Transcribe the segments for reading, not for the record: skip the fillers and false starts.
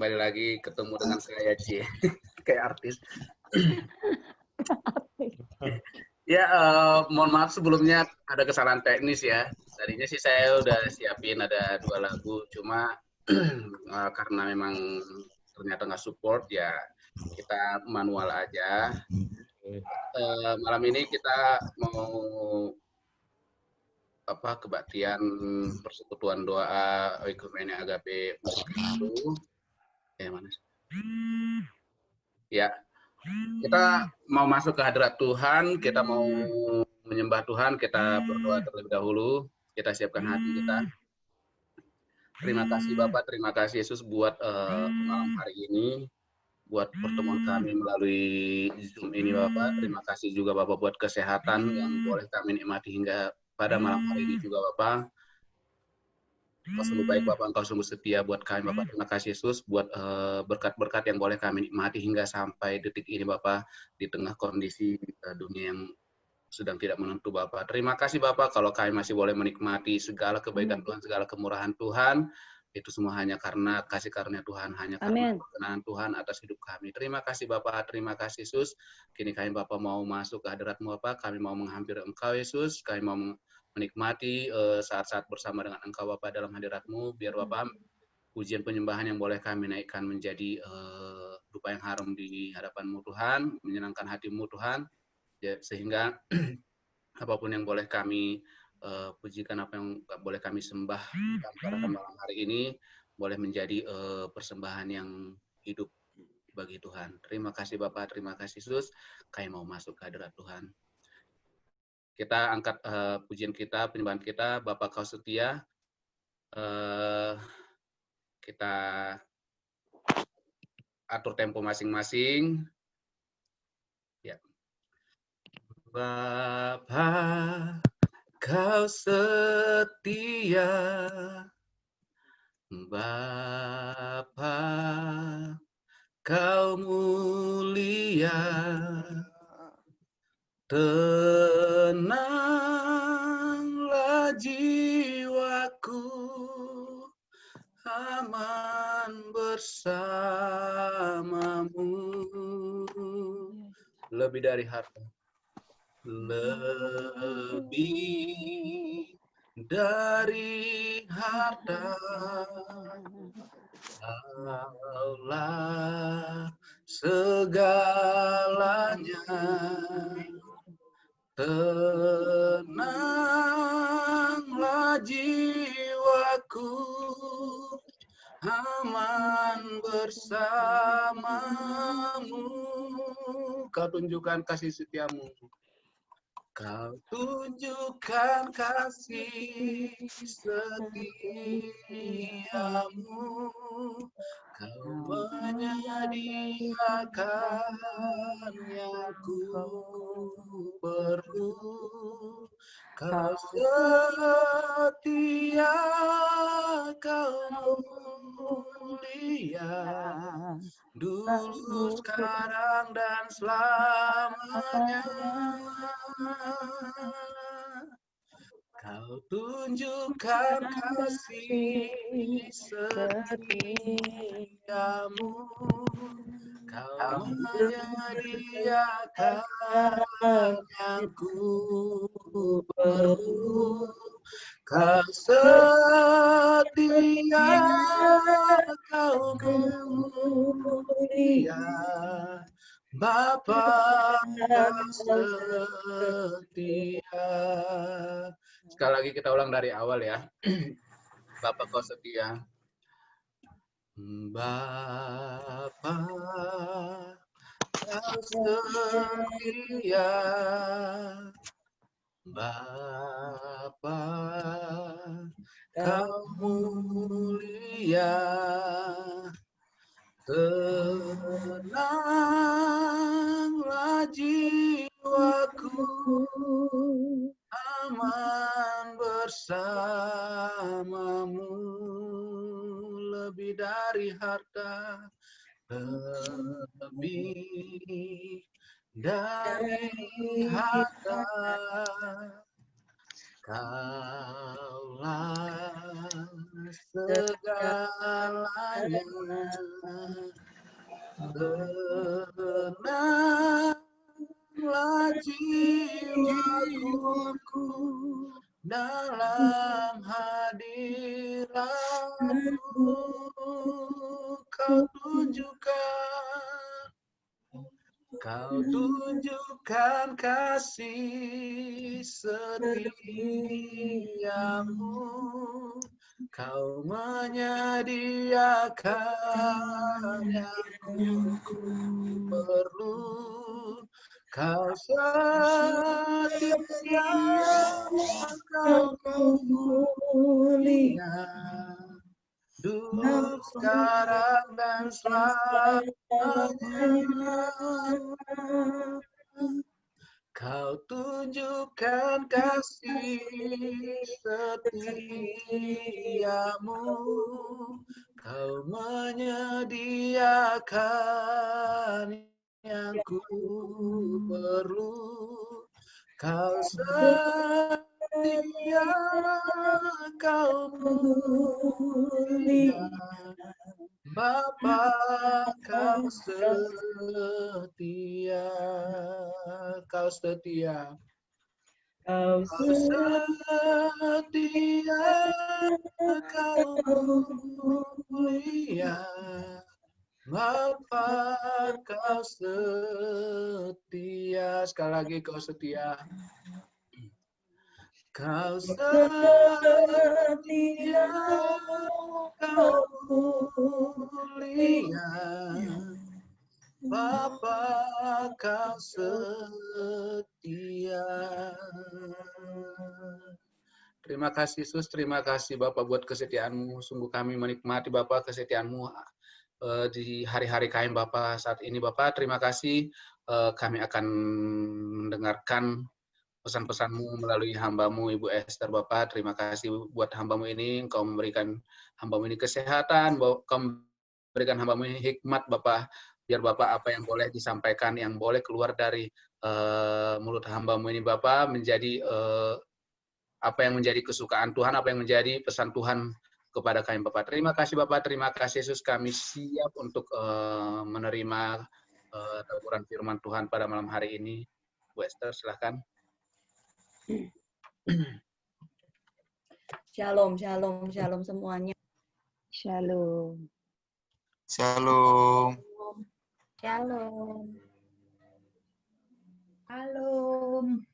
kembali lagi ketemu dengan saya Cie, kayak artis. Ya, mohon maaf sebelumnya ada kesalahan teknis ya. Tadinya sih saya udah siapin ada 2 lagu, cuma karena memang ternyata nggak support ya kita manual aja. Malam ini kita mau kebaktian persekutuan doa Oikumene Agape Musik itu. Ya mana? Ya, kita mau masuk ke hadirat Tuhan, kita mau menyembah Tuhan, kita berdoa terlebih dahulu, kita siapkan hati kita. Terima kasih Bapak, terima kasih Yesus buat malam hari ini, buat pertemuan kami melalui Zoom ini Bapak. Terima kasih juga Bapak buat kesehatan yang boleh kami nikmati hingga pada malam hari ini juga Bapak. Engkau sungguh baik Bapak, Engkau sungguh setia buat kami Bapak. Terima kasih Yesus buat berkat-berkat yang boleh kami nikmati hingga sampai detik ini Bapak, di tengah kondisi dunia yang sedang tidak menentu Bapak. Terima kasih Bapak kalau kami masih boleh menikmati segala kebaikan Tuhan, segala kemurahan Tuhan. Itu semua hanya karena kasih karunia Tuhan, hanya karena perkenan Tuhan atas hidup kami. Terima kasih Bapak, terima kasih Yesus. Kini kami Bapak mau masuk ke hadirat-Mu Bapak, kami mau menghampiri Engkau Yesus, kami mau menikmati saat-saat bersama dengan Engkau Bapak dalam hadirat-Mu, biar Bapak pujian penyembahan yang boleh kami naikkan menjadi dupa yang harum di hadapan-Mu Tuhan, menyenangkan hati-Mu Tuhan, ya, sehingga apapun yang boleh kami pujikan, apa yang boleh kami sembah pada malam hari ini, boleh menjadi persembahan yang hidup bagi Tuhan. Terima kasih Bapak, terima kasih Yesus, kami mau masuk ke hadirat Tuhan. Kita angkat pujian kita, penyembahan kita, Bapak Kau Setia. Kita atur tempo masing-masing. Ya. Bapa Kau setia, Bapa Kau mulia, tenanglah jiwaku, aman bersamamu. Lebih dari harta, lebih dari harta, Kaulah segalanya. Tenanglah jiwaku, aman bersamamu. Kau tunjukkan kasih setiamu. Kau tunjukkan kasih setiamu. Kau menyediakan yang ku perlu. Kau setia, Kau mulia, dulu, sekarang, dan selamanya. Kau tunjukkan kasih setiamu, Kau menyediakan yang ku perlu. Kau setia, Kau mulia, Bapa Kau setia. Sekali lagi kita ulang dari awal ya. Bapa Kau setia. Bapa Kau setia, Bapa Kau mulia, tenanglah jiwaku, aman bersamamu. Lebih dari harta, lebih dari harta, Kaulah segalanya, tenanglah jiwaku dalam hadirat-Mu. Kau tunjukkan kasih setiamu, Kau menyediakan yang ku perlu, Kau setia, Kau mulia, dulu sekarang dan selamanya. Kau tunjukkan kasih setiamu, Kau menyediakan yang ku perlu, Kau setia, Kau mulia, Bapa, Kau setia, Kau setia, Kau setia, Kau mulia, Bapa, Kau setia. Sekali lagi, Kau setia. Kau setia, Kau mulia, Bapa, Kau setia. Terima kasih Yesus, terima kasih Bapak buat kesetiaan-Mu. Sungguh kami menikmati Bapak kesetiaan-Mu di hari-hari kami Bapak saat ini Bapak. Terima kasih, kami akan mendengarkan pesan-pesan-Mu melalui hamba-Mu Ibu Esther Bapak. Terima kasih buat hamba-Mu ini, Engkau memberikan hamba-Mu ini kesehatan, Engkau memberikan hamba-Mu ini hikmat Bapak. Biar Bapak apa yang boleh disampaikan, yang boleh keluar dari mulut hamba-Mu ini Bapak, menjadi apa yang menjadi kesukaan Tuhan, apa yang menjadi pesan Tuhan kepada kami Bapak. Terima kasih Bapak, terima kasih Yesus, kami siap untuk menerima taburan firman Tuhan pada malam hari ini. Bu Esther, silahkan. Shalom, shalom, shalom semuanya. Shalom. Shalom. Shalom. Shalom.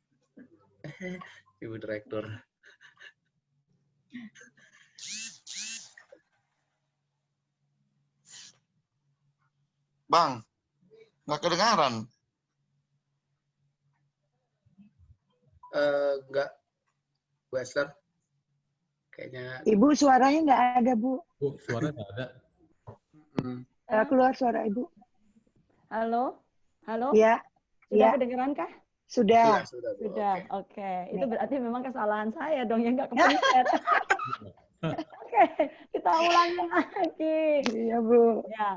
Ibu Direktur. Bang, nggak kedengaran. Enggak, Bu Esther. Kayaknya. Ibu suaranya nggak ada, Bu. Bu, suara nggak ada. Keluar suara Ibu. Halo? Halo? Ya. Sudah Ya. kedengeran kah? Sudah. Sudah. Oke. Itu berarti memang kesalahan saya dong yang nggak kepencet. Oke, kita ulangi lagi. Iya, Bu. Ya.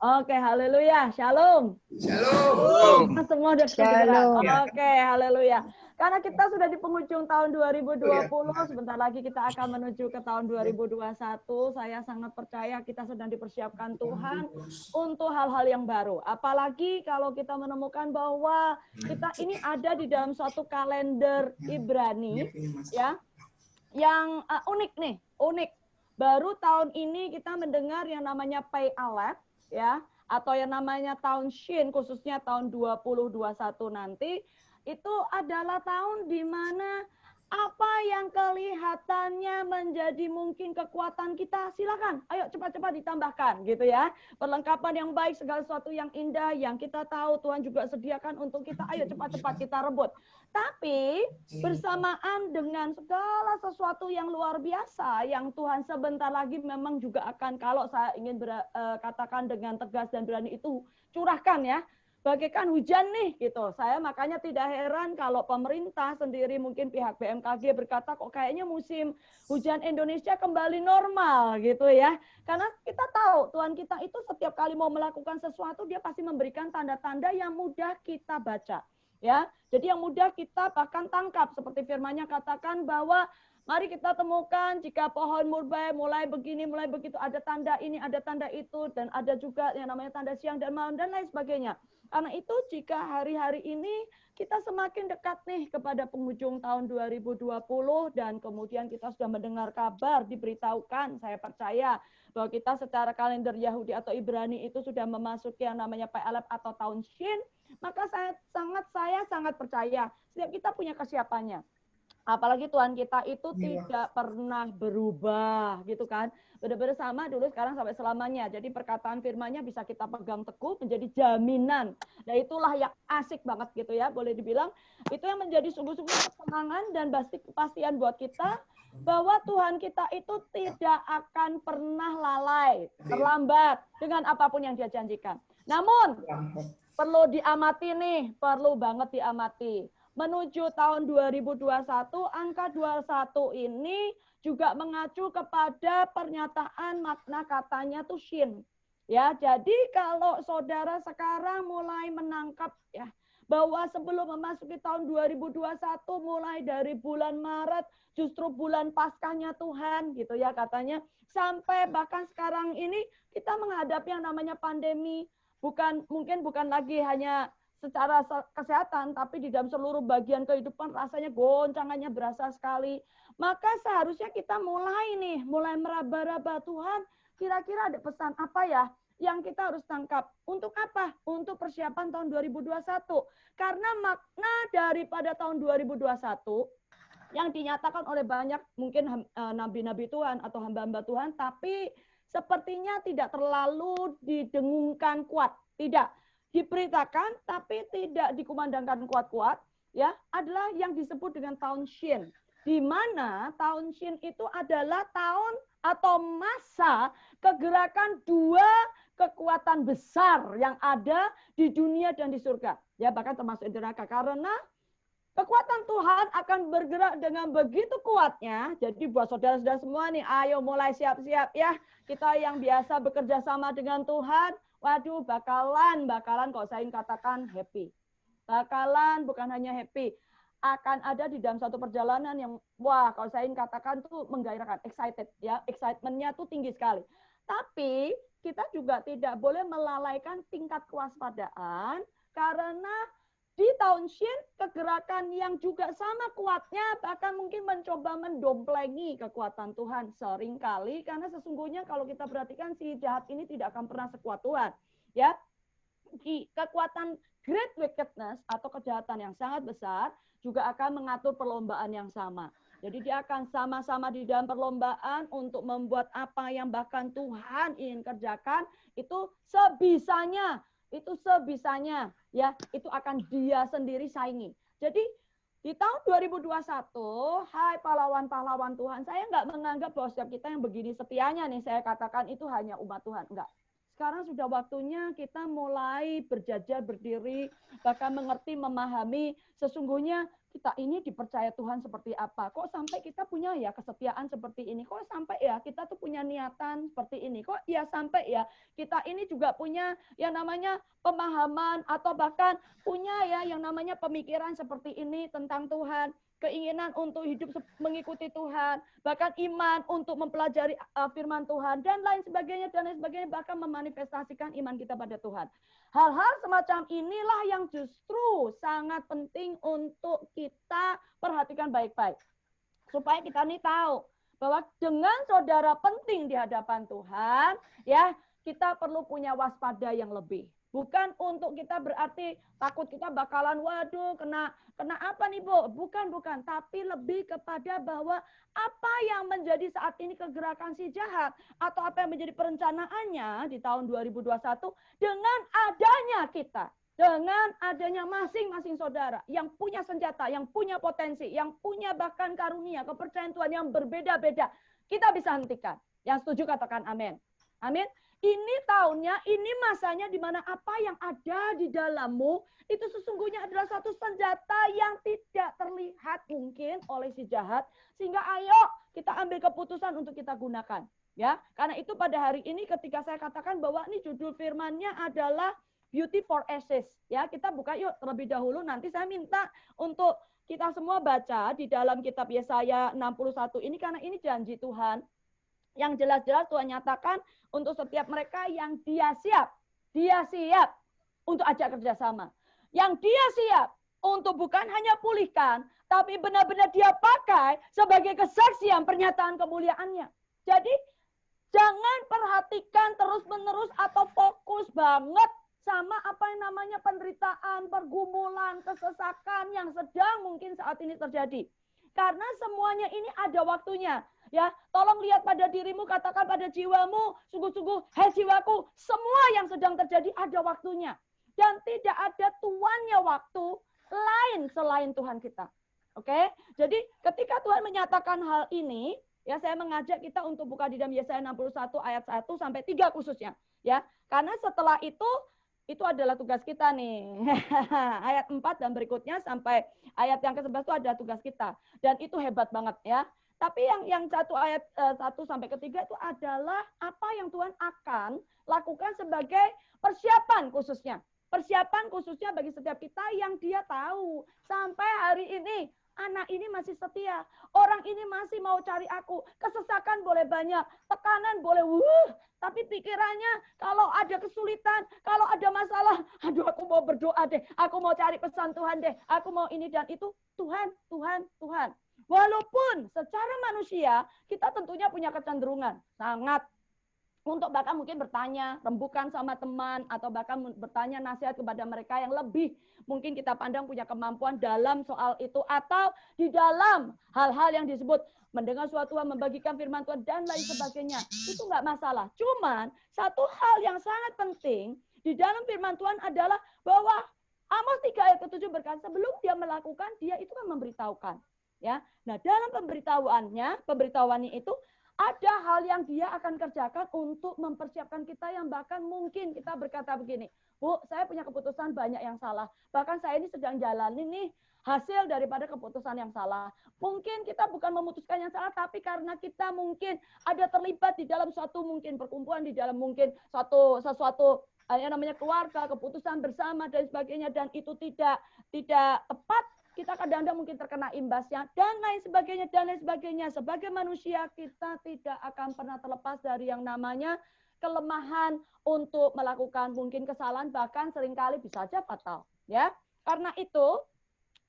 Oke, haleluya. Shalom. Shalom. Kita semua sudah Shalom. kedengeran. Oke, haleluya. Karena kita sudah di penghujung tahun 2020, sebentar lagi kita akan menuju ke tahun 2021. Saya sangat percaya kita sedang dipersiapkan Tuhan untuk hal-hal yang baru. Apalagi kalau kita menemukan bahwa kita ini ada di dalam suatu kalender Ibrani, ya, yang unik nih, unik. Baru tahun ini kita mendengar yang namanya Pei Aleph, ya, atau yang namanya tahun Shin, khususnya tahun 2021 nanti. Itu adalah tahun di mana apa yang kelihatannya menjadi mungkin kekuatan kita, silakan, ayo cepat-cepat ditambahkan gitu ya. Perlengkapan yang baik, segala sesuatu yang indah, yang kita tahu Tuhan juga sediakan untuk kita, ayo cepat-cepat kita rebut. Tapi bersamaan dengan segala sesuatu yang luar biasa, yang Tuhan sebentar lagi memang juga akan, kalau saya ingin katakan dengan tegas dan berani itu, curahkan ya. Bagaikan hujan nih gitu. Saya makanya tidak heran kalau pemerintah sendiri mungkin pihak BMKG berkata kok kayaknya musim hujan Indonesia kembali normal gitu ya. Karena kita tahu Tuhan kita itu setiap kali mau melakukan sesuatu dia pasti memberikan tanda-tanda yang mudah kita baca. Ya, jadi yang mudah kita bahkan tangkap seperti firman-Nya katakan bahwa mari kita temukan jika pohon murba mulai begini, mulai begitu, ada tanda ini, ada tanda itu, dan ada juga yang namanya tanda siang dan malam dan lain sebagainya. Karena itu jika hari-hari ini kita semakin dekat nih kepada penghujung tahun 2020 dan kemudian kita sudah mendengar kabar, diberitahukan, saya percaya bahwa kita secara kalender Yahudi atau Ibrani itu sudah memasuki yang namanya PLF atau tahun Shin, maka saya sangat percaya setiap kita punya kesiapannya. Apalagi Tuhan kita itu tidak pernah berubah gitu kan. Benar-benar sama dulu sekarang sampai selamanya. Jadi perkataan firman-Nya bisa kita pegang teguh menjadi jaminan. Dan itulah yang asik banget gitu ya. Boleh dibilang itu yang menjadi sungguh-sungguh kesenangan dan kepastian buat kita bahwa Tuhan kita itu tidak akan pernah lalai, terlambat dengan apapun yang Dia janjikan. Namun perlu diamati nih, perlu banget diamati. Menuju tahun 2021, angka 21 ini juga mengacu kepada pernyataan makna katanya tuh Shin. Ya, jadi kalau saudara sekarang mulai menangkap ya bahwa sebelum memasuki tahun 2021 mulai dari bulan Maret justru bulan Paskahnya Tuhan gitu ya katanya sampai bahkan sekarang ini kita menghadapi yang namanya pandemi, mungkin bukan lagi hanya secara kesehatan, tapi di dalam seluruh bagian kehidupan rasanya goncangannya berasa sekali. Maka seharusnya kita mulai meraba-raba Tuhan, kira-kira ada pesan apa ya yang kita harus tangkap. Untuk apa? Untuk persiapan tahun 2021. Karena makna daripada tahun 2021 yang dinyatakan oleh banyak mungkin nabi-nabi Tuhan atau hamba-hamba Tuhan, tapi sepertinya tidak terlalu didengungkan kuat. Tidak. Diberitakan tapi tidak dikumandangkan kuat-kuat ya adalah yang disebut dengan tahun Shin, di mana tahun Shin itu adalah tahun atau masa kegerakan dua kekuatan besar yang ada di dunia dan di surga ya, bahkan termasuk di neraka, karena kekuatan Tuhan akan bergerak dengan begitu kuatnya. Jadi buat saudara-saudara semua nih, ayo mulai siap-siap ya. Kita yang biasa bekerja sama dengan Tuhan, waduh bakalan kalau saya katakan happy. Bakalan bukan hanya happy, akan ada di dalam satu perjalanan yang wah kalau saya katakan tuh menggairahkan, excited ya, excitementnya tuh tinggi sekali. Tapi kita juga tidak boleh melalaikan tingkat kewaspadaan karena di tahun Shin kegerakan yang juga sama kuatnya bahkan mungkin mencoba mendomplengi kekuatan Tuhan seringkali, karena sesungguhnya kalau kita perhatikan si jahat ini tidak akan pernah sekuat Tuhan ya. Kekuatan great wickedness atau kejahatan yang sangat besar juga akan mengatur perlombaan yang sama. Jadi dia akan sama-sama di dalam perlombaan untuk membuat apa yang bahkan Tuhan ingin kerjakan itu sebisanya ya, itu akan dia sendiri saingi. Jadi di tahun 2021, hai pahlawan-pahlawan Tuhan, saya nggak menganggap bahwa setiap kita yang begini setianya nih, saya katakan itu hanya umat Tuhan, enggak. Sekarang sudah waktunya kita mulai berjajar, berdiri, bahkan mengerti, memahami sesungguhnya kita ini dipercaya Tuhan seperti apa. Kok sampai kita punya ya kesetiaan seperti ini? Kok sampai ya kita tuh punya niatan seperti ini? Kok ya sampai ya kita ini juga punya yang namanya pemahaman atau bahkan punya ya yang namanya pemikiran seperti ini tentang Tuhan, keinginan untuk hidup mengikuti Tuhan, bahkan iman untuk mempelajari firman Tuhan dan lain sebagainya, bahkan memanifestasikan iman kita pada Tuhan. Hal-hal semacam inilah yang justru sangat penting untuk kita perhatikan baik-baik. Supaya kita nih tahu bahwa dengan saudara penting di hadapan Tuhan, ya kita perlu punya waspada yang lebih. Bukan untuk kita berarti takut kita bakalan waduh kena apa nih Bu? Bukan, tapi lebih kepada bahwa apa yang menjadi saat ini kegerakan si jahat atau apa yang menjadi perencanaannya di tahun 2021 dengan adanya kita, dengan adanya masing-masing saudara yang punya senjata, yang punya potensi, yang punya bahkan karunia, kepercayaan Tuhan yang berbeda-beda, kita bisa hentikan. Yang setuju katakan amin. Amin. Ini tahunnya, ini masanya di mana apa yang ada di dalammu itu sesungguhnya adalah satu senjata yang tidak terlihat mungkin oleh si jahat, sehingga ayo kita ambil keputusan untuk kita gunakan. Ya, karena itu pada hari ini ketika saya katakan bahwa ini judul firman-nya adalah Beauty for Ashes. Ya, kita buka yuk terlebih dahulu. Nanti saya minta untuk kita semua baca di dalam kitab Yesaya 61 ini, karena ini janji Tuhan yang jelas-jelas Tuhan nyatakan untuk setiap mereka yang dia siap untuk ajak kerjasama, yang dia siap untuk bukan hanya pulihkan, tapi benar-benar dia pakai sebagai kesaksian pernyataan kemuliaannya. Jadi jangan perhatikan terus-menerus atau fokus banget sama apa yang namanya penderitaan, pergumulan, kesesakan yang sedang mungkin saat ini terjadi. Karena semuanya ini ada waktunya. Ya, tolong lihat pada dirimu, katakan pada jiwamu, sungguh-sungguh, hei jiwaku, semua yang sedang terjadi ada waktunya. Dan tidak ada tuannya waktu lain selain Tuhan kita. Oke? Jadi ketika Tuhan menyatakan hal ini, ya saya mengajak kita untuk buka di dalam Yesaya 61 ayat 1 sampai 3 khususnya. Ya, karena setelah itu adalah tugas kita nih. Ayat 4 dan berikutnya sampai ayat yang ke-11 itu ada tugas kita. Dan itu hebat banget ya. Tapi yang satu ayat 1 sampai ke-3 itu adalah apa yang Tuhan akan lakukan sebagai persiapan khususnya. Persiapan khususnya bagi setiap kita yang dia tahu. Sampai hari ini, anak ini masih setia. Orang ini masih mau cari aku. Kesesakan boleh banyak. Tekanan boleh tapi pikirannya kalau ada kesulitan, kalau ada masalah, aduh aku mau berdoa deh. Aku mau cari pesan Tuhan deh. Aku mau ini dan itu. Tuhan. Walaupun secara manusia kita tentunya punya kecenderungan. Sangat. Untuk bahkan mungkin bertanya, rembukan sama teman, atau bahkan bertanya nasihat kepada mereka yang lebih mungkin kita pandang punya kemampuan dalam soal itu, atau di dalam hal-hal yang disebut mendengar suatu Tuhan, membagikan firman Tuhan, dan lain sebagainya. Itu nggak masalah. Cuman satu hal yang sangat penting di dalam firman Tuhan adalah bahwa Amos 3 ayat ke-7 berkata, sebelum dia melakukan, dia itu kan memberitahukan. Ya, nah dalam pemberitahuannya itu, ada hal yang dia akan kerjakan untuk mempersiapkan kita yang bahkan mungkin kita berkata begini, Bu, saya punya keputusan banyak yang salah. Bahkan saya ini sedang jalani nih hasil daripada keputusan yang salah. Mungkin kita bukan memutuskan yang salah, tapi karena kita mungkin ada terlibat di dalam suatu mungkin perkumpulan, di dalam mungkin sesuatu yang namanya keluarga, keputusan bersama dan sebagainya, dan itu tidak tepat. Kita kadang-kadang mungkin terkena imbasnya, dan lain sebagainya. Sebagai manusia, kita tidak akan pernah terlepas dari yang namanya kelemahan untuk melakukan mungkin kesalahan, bahkan seringkali bisa saja fatal. Ya, karena itu,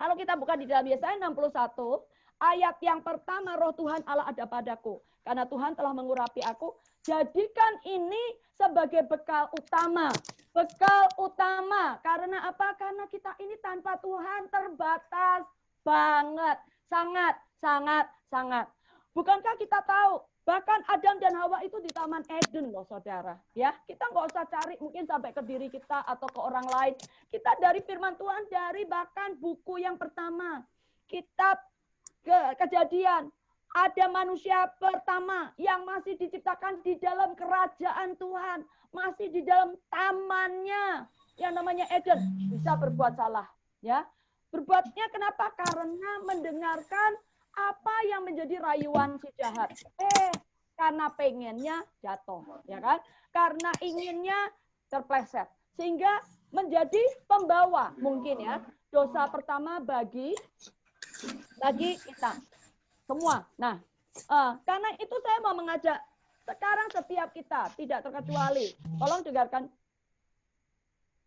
kalau kita buka di dalam Yesaya 61, ayat yang pertama, roh Tuhan Allah ada padaku. Karena Tuhan telah mengurapi aku, jadikan ini sebagai bekal utama. Bekal utama. Karena apa? Karena kita ini tanpa Tuhan terbatas banget. Sangat. Bukankah kita tahu? Bahkan Adam dan Hawa itu di Taman Eden loh saudara. Ya, kita nggak usah cari mungkin sampai ke diri kita atau ke orang lain. Kita dari firman Tuhan, dari bahkan buku yang pertama. Kitab Kejadian. Ada manusia pertama yang masih diciptakan di dalam kerajaan Tuhan. Masih di dalam tamannya yang namanya Eden. Bisa berbuat salah. Ya, berbuatnya kenapa? Karena mendengarkan apa yang menjadi rayuan si jahat. Karena pengennya jatuh. Ya kan? Karena inginnya terpleset. Sehingga menjadi pembawa mungkin ya. Dosa pertama bagi kita. Semua. Nah, karena itu saya mau mengajak sekarang setiap kita, tidak terkecuali, tolong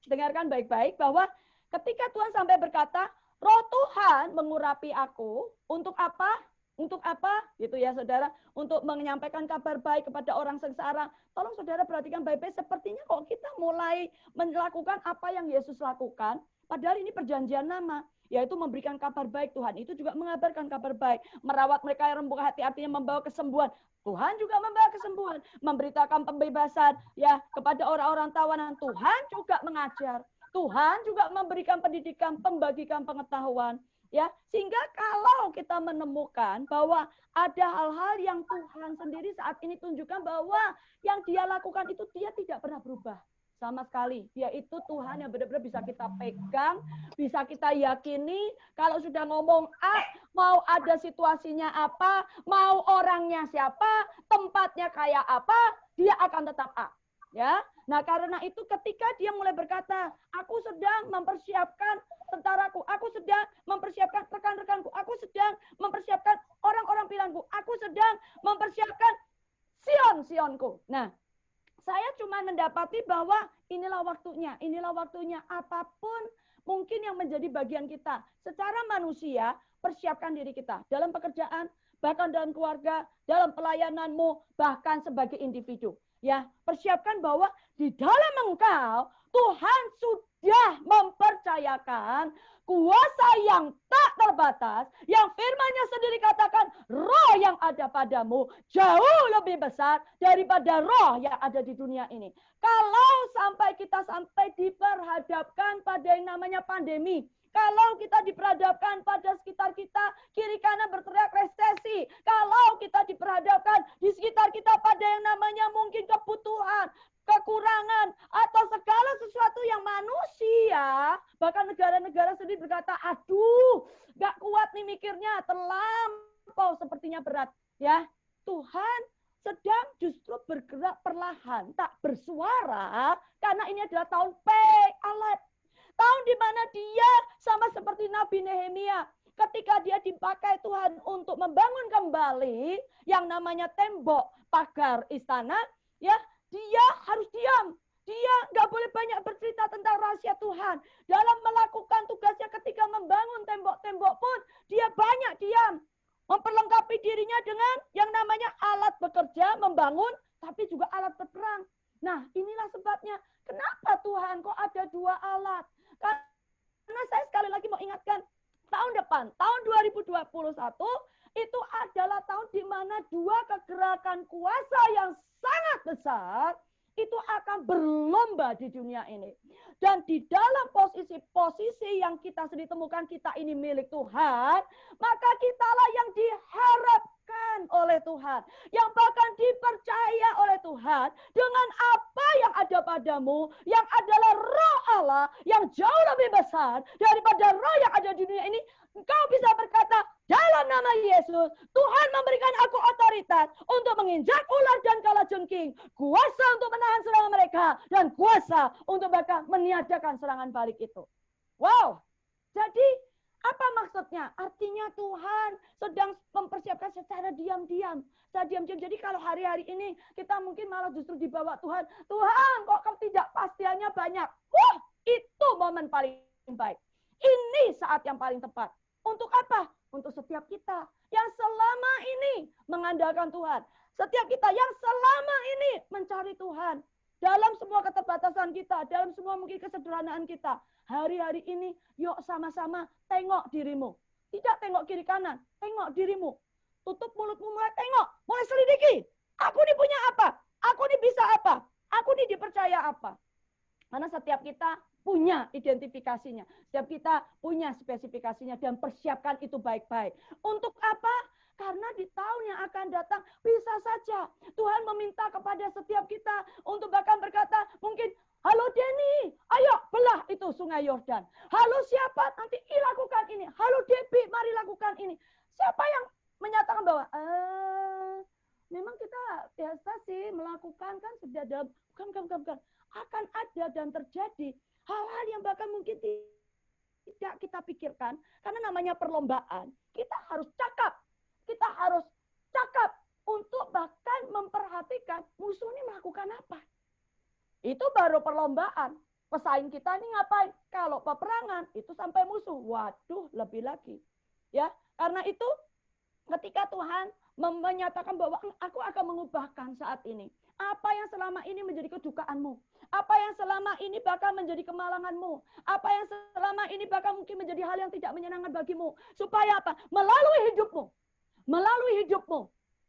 dengarkan baik-baik bahwa ketika Tuhan sampai berkata, roh Tuhan mengurapi aku, untuk apa? Untuk apa? Gitu ya saudara, untuk menyampaikan kabar baik kepada orang sengsara. Tolong saudara perhatikan baik-baik, sepertinya kok kita mulai melakukan apa yang Yesus lakukan, padahal ini perjanjian lama. Yaitu memberikan kabar baik. Tuhan itu juga mengabarkan kabar baik. Merawat mereka yang remuk hati, artinya membawa kesembuhan. Tuhan juga membawa kesembuhan. Memberitakan pembebasan ya kepada orang-orang tawanan. Tuhan juga mengajar. Tuhan juga memberikan pendidikan, membagikan pengetahuan. Ya, sehingga kalau kita menemukan bahwa ada hal-hal yang Tuhan sendiri saat ini tunjukkan bahwa yang dia lakukan itu dia tidak pernah berubah. Sama sekali, yaitu Tuhan yang benar-benar bisa kita pegang, bisa kita yakini. Kalau sudah ngomong A, mau ada situasinya apa, mau orangnya siapa, tempatnya kayak apa, dia akan tetap A. Ya, nah karena itu ketika dia mulai berkata, aku sedang mempersiapkan tentaraku, aku sedang mempersiapkan rekan-rekanku, aku sedang mempersiapkan orang-orang pilihanku, aku sedang mempersiapkan Sion-Sionku. Nah, saya cuma mendapati bahwa inilah waktunya apapun mungkin yang menjadi bagian kita. Secara manusia, persiapkan diri kita dalam pekerjaan, bahkan dalam keluarga, dalam pelayananmu, bahkan sebagai individu. Ya, persiapkan bahwa di dalam engkau Tuhan sudah mempercayakan kuasa yang tak terbatas, yang firman-Nya sendiri katakan, roh yang ada padamu jauh lebih besar daripada roh yang ada di dunia ini. Kalau kita sampai diperhadapkan pada yang namanya pandemi, kalau kita diperhadapkan pada sekitar kita, kiri kanan berteriak resesi. Kalau kita diperhadapkan di sekitar kita pada yang namanya mungkin kebutuhan, kekurangan, atau segala sesuatu yang manusia, bahkan negara-negara sendiri berkata, aduh, gak kuat nih mikirnya, terlampau sepertinya berat. Ya, Tuhan sedang justru bergerak perlahan, tak bersuara, karena ini adalah tahun alat. Tahun di mana dia sama seperti Nabi Nehemia, ketika dia dipakai Tuhan untuk membangun kembali yang namanya tembok pagar istana, ya dia harus diam. Dia nggak boleh banyak bercerita tentang rahasia Tuhan. Dalam melakukan tugasnya ketika membangun tembok-tembok pun, dia banyak diam. Memperlengkapi dirinya dengan yang namanya alat bekerja, membangun, tapi juga alat berperang. Nah, inilah sebabnya kenapa Tuhan kok ada dua alat. Karena saya sekali lagi mau ingatkan, tahun depan, tahun 2021, itu adalah tahun di mana dua kegerakan kuasa yang sangat besar itu akan berlomba di dunia ini. Dan di dalam posisi-posisi yang kita sendiri temukan, kita ini milik Tuhan, maka kitalah yang diharapkan oleh Tuhan, yang bahkan dipercaya oleh Tuhan dengan apa yang ada padamu, yang adalah roh Allah yang jauh lebih besar daripada roh yang ada di dunia ini. Engkau bisa berkata, dalam nama Yesus, Tuhan memberikan aku otoritas untuk menginjak ular dan kalajengking, kuasa untuk menahan serangan mereka, dan kuasa untuk bahkan meniadakan serangan balik itu. Wow, jadi apa maksudnya? Artinya Tuhan sedang mempersiapkan secara diam-diam. Secara diam-diam. Jadi kalau hari-hari ini kita mungkin malah justru dibawa Tuhan, Tuhan kok ketidakpastiannya banyak. Wah, itu momen paling baik. Ini saat yang paling tepat. Untuk apa? Untuk setiap kita yang selama ini mengandalkan Tuhan. Setiap kita yang selama ini mencari Tuhan. Dalam semua keterbatasan kita, dalam semua mungkin kesederhanaan kita. Hari-hari ini, yuk sama-sama tengok dirimu. Tidak tengok kiri kanan, tengok dirimu. Tutup mulutmu, mulai tengok, mulai selidiki. Aku ini punya apa? Aku ini bisa apa? Aku ini dipercaya apa? Karena setiap kita punya identifikasinya. Setiap kita punya spesifikasinya dan persiapkan itu baik-baik. Untuk apa? Karena di tahun yang akan datang bisa saja Tuhan meminta kepada setiap kita untuk bahkan berkata mungkin, halo Denny, ayo belah itu sungai Yordan. Halo siapa? Nanti lakukan ini. Halo Debbie, mari lakukan ini. Siapa yang menyatakan bahwa memang kita biasa sih melakukan kan sudah dalam bukan. Akan ada dan terjadi hal-hal yang bahkan mungkin tidak kita pikirkan. Karena namanya perlombaan. Kita harus cakap. Kita harus cakap untuk bahkan memperhatikan musuh ini melakukan apa. Itu baru perlombaan. Pesaing kita ini ngapain? Kalau peperangan itu sampai musuh. Waduh, lebih lagi. Ya, karena itu ketika Tuhan menyatakan bahwa aku akan mengubahkan saat ini. Apa yang selama ini menjadi kedukaanmu. Apa yang selama ini bahkan menjadi kemalanganmu. Apa yang selama ini bahkan mungkin menjadi hal yang tidak menyenangkan bagimu. Supaya apa? Melalui hidupmu.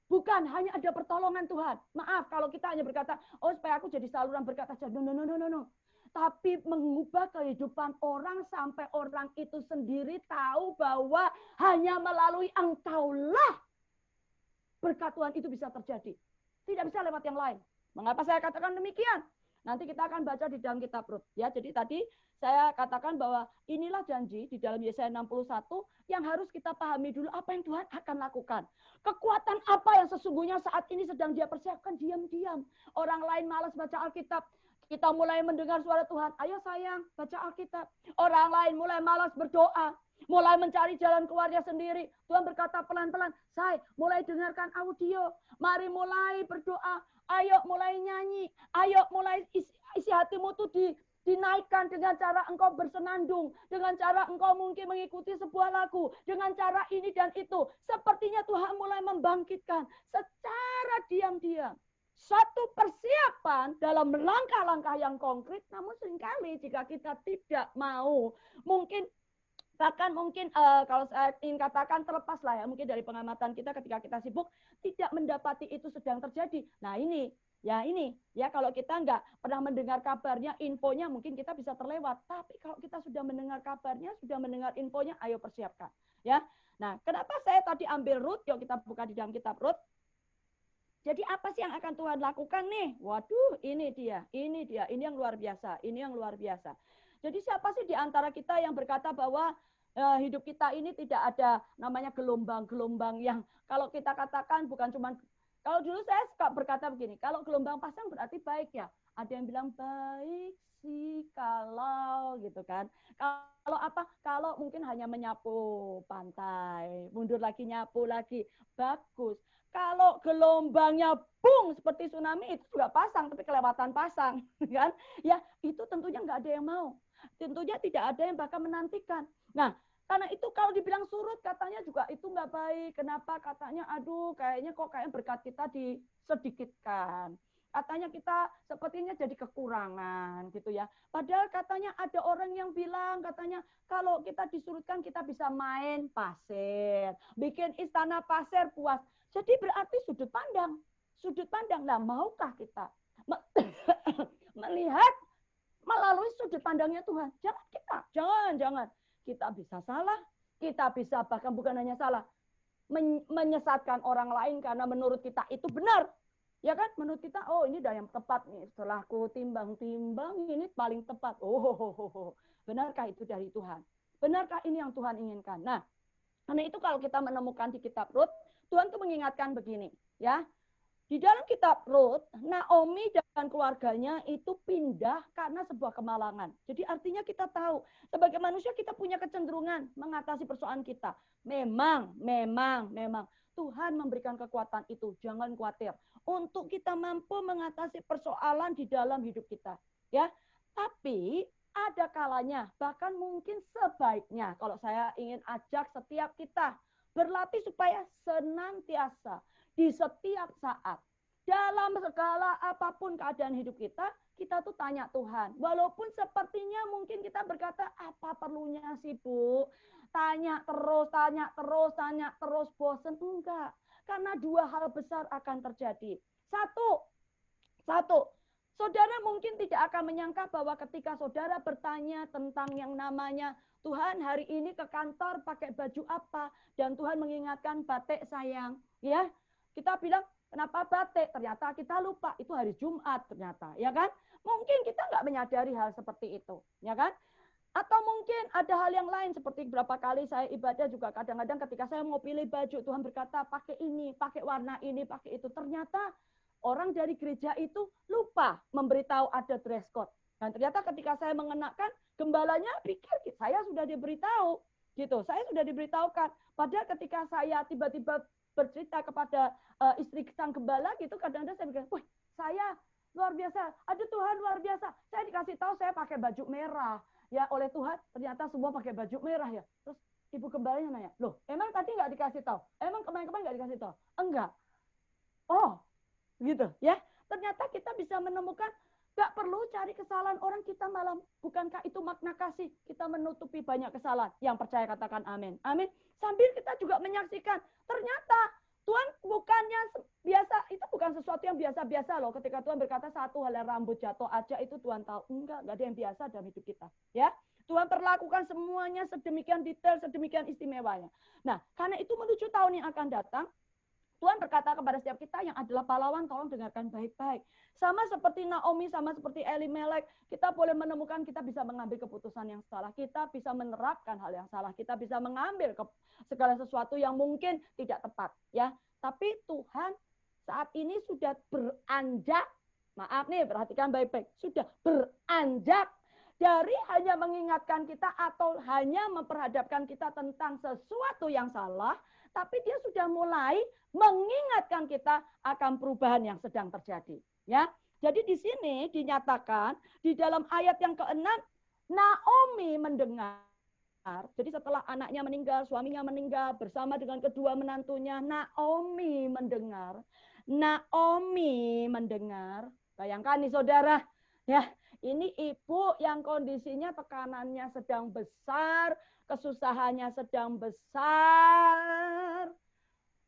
Bukan hanya ada pertolongan Tuhan. Maaf kalau kita hanya berkata, oh supaya aku jadi saluran berkat saja. No. Tapi mengubah kehidupan orang sampai orang itu sendiri tahu bahwa hanya melalui engkaulah berkat Tuhan itu bisa terjadi. Tidak bisa lewat yang lain. Mengapa saya katakan demikian? Nanti kita akan baca di dalam kitab Rut. Ya, jadi tadi saya katakan bahwa inilah janji di dalam Yesaya 61 yang harus kita pahami dulu apa yang Tuhan akan lakukan. Kekuatan apa yang sesungguhnya saat ini sedang dia persiapkan diam-diam. Orang lain malas baca Alkitab. Kita mulai mendengar suara Tuhan. Ayo sayang, baca Alkitab. Orang lain mulai malas berdoa. Mulai mencari jalan keluarnya sendiri. Tuhan berkata pelan-pelan, say, mulai dengarkan audio. Mari mulai berdoa. Ayo mulai nyanyi. Ayo mulai isi hatimu tuh dinaikkan dengan cara engkau bersenandung. Dengan cara engkau mungkin mengikuti sebuah lagu. Dengan cara ini dan itu. Sepertinya Tuhan mulai membangkitkan secara diam-diam. Satu persiapan dalam langkah-langkah yang konkret, namun seringkali jika kita tidak mau, mungkin kalau saya ingin katakan terlepas lah ya, mungkin dari pengamatan kita ketika kita sibuk, tidak mendapati itu sedang terjadi. Nah ini ya kalau kita nggak pernah mendengar kabarnya, infonya mungkin kita bisa terlewat. Tapi kalau kita sudah mendengar kabarnya, sudah mendengar infonya, ayo persiapkan. Ya. Nah kenapa saya tadi ambil Rut, yuk kita buka di dalam kitab Rut. Jadi apa sih yang akan Tuhan lakukan nih? Waduh, ini yang luar biasa, Jadi siapa sih di antara kita yang berkata bahwa hidup kita ini tidak ada namanya gelombang-gelombang yang kalau kita katakan bukan cuma, kalau dulu saya suka berkata begini, kalau gelombang pasang berarti baik ya. Ada yang bilang baik sih kalau gitu kan. Kalau apa? Kalau mungkin hanya menyapu pantai, mundur lagi nyapu lagi, bagus. Kalau gelombangnya bung seperti tsunami itu juga pasang, tapi kelewatan pasang, kan? Ya itu tentunya nggak ada yang mau. Tentunya tidak ada yang bakal menantikan. Nah, karena itu kalau dibilang surut katanya juga itu nggak baik. Kenapa? Katanya aduh kayaknya berkat kita disedikitkan. Katanya kita sepertinya jadi kekurangan gitu ya. Padahal katanya ada orang yang bilang katanya kalau kita disurutkan kita bisa main pasir, bikin istana pasir puas. Jadi berarti sudut pandang. Nah, maukah kita melihat melalui sudut pandangnya Tuhan? Jangan. Kita bisa salah, kita bisa bahkan bukan hanya salah, menyesatkan orang lain karena menurut kita itu benar. Ya kan, menurut kita, oh ini dah yang tepat nih. Setelah aku timbang-timbang, ini paling tepat. Benarkah itu dari Tuhan? Benarkah ini yang Tuhan inginkan? Nah, karena itu kalau kita menemukan di kitab Rut, Tuhan tuh mengingatkan begini, ya. Di dalam kitab Rut, Naomi dan keluarganya itu pindah karena sebuah kemalangan. Jadi artinya kita tahu, sebagai manusia kita punya kecenderungan mengatasi persoalan kita. Memang Tuhan memberikan kekuatan itu, jangan khawatir. Untuk kita mampu mengatasi persoalan di dalam hidup kita. Ya, tapi ada kalanya, bahkan mungkin sebaiknya, kalau saya ingin ajak setiap kita berlatih supaya senantiasa di setiap saat, dalam segala apapun keadaan hidup kita tuh tanya Tuhan. Walaupun sepertinya mungkin kita berkata, apa perlunya sih Bu? Tanya terus, bosen. Enggak. Karena dua hal besar akan terjadi. Satu, saudara mungkin tidak akan menyangka bahwa ketika saudara bertanya tentang yang namanya Tuhan hari ini ke kantor pakai baju apa? Dan Tuhan mengingatkan batik sayang. Ya, kita bilang, kenapa batik? Ternyata kita lupa, itu hari Jumat ternyata. Ya kan? Mungkin kita nggak menyadari hal seperti itu. Ya kan? Atau mungkin ada hal yang lain, seperti berapa kali saya ibadah juga kadang-kadang ketika saya mau pilih baju, Tuhan berkata pakai ini, pakai warna ini, pakai itu. Ternyata orang dari gereja itu lupa memberitahu ada dress code. Dan ternyata ketika saya mengenakan, gembalanya pikir saya sudah diberitahu. Gitu, saya sudah diberitahukan. Padahal ketika saya tiba-tiba bercerita kepada istri sang gembala gitu, kadang-kadang saya bilang, wah saya luar biasa, aduh Tuhan luar biasa. Saya dikasih tahu saya pakai baju merah. Ya oleh Tuhan ternyata semua pakai baju merah ya. Terus ibu gembalanya nanya, loh emang tadi nggak dikasih tahu? Emang kemarin-kemarin nggak dikasih tahu? Enggak. Oh gitu ya. Ternyata kita bisa menemukan nggak perlu cari kesalahan orang, kita malah bukankah itu makna kasih? Kita menutupi banyak kesalahan. Yang percaya katakan amin. Amin. Sambil kita juga menyaksikan ternyata Tuhan bukannya biasa, itu bukan sesuatu yang biasa-biasa loh. Ketika Tuhan berkata satu helai rambut jatuh aja itu Tuhan tahu. Enggak ada yang biasa dalam hidup kita. Ya, Tuhan perlakukan semuanya sedemikian detail, sedemikian istimewanya. Nah, karena itu menuju tahun yang akan datang, Tuhan berkata kepada setiap kita yang adalah pahlawan, tolong dengarkan baik-baik. Sama seperti Naomi, sama seperti Elimelek, kita boleh menemukan kita bisa mengambil keputusan yang salah. Kita bisa menerapkan hal yang salah. Kita bisa mengambil segala sesuatu yang mungkin tidak tepat. Ya, tapi Tuhan saat ini sudah beranjak, maaf nih, perhatikan baik-baik, sudah beranjak dari hanya mengingatkan kita atau hanya memperhadapkan kita tentang sesuatu yang salah, tapi dia sudah mulai mengingatkan kita akan perubahan yang sedang terjadi. Ya, jadi di sini dinyatakan di dalam ayat yang ke-6, Naomi mendengar. Jadi setelah anaknya meninggal, suaminya meninggal, bersama dengan kedua menantunya, Naomi mendengar. Naomi mendengar. Bayangkan nih saudara, ya, ini ibu yang kondisinya tekanannya sedang besar, kesusahannya sedang besar.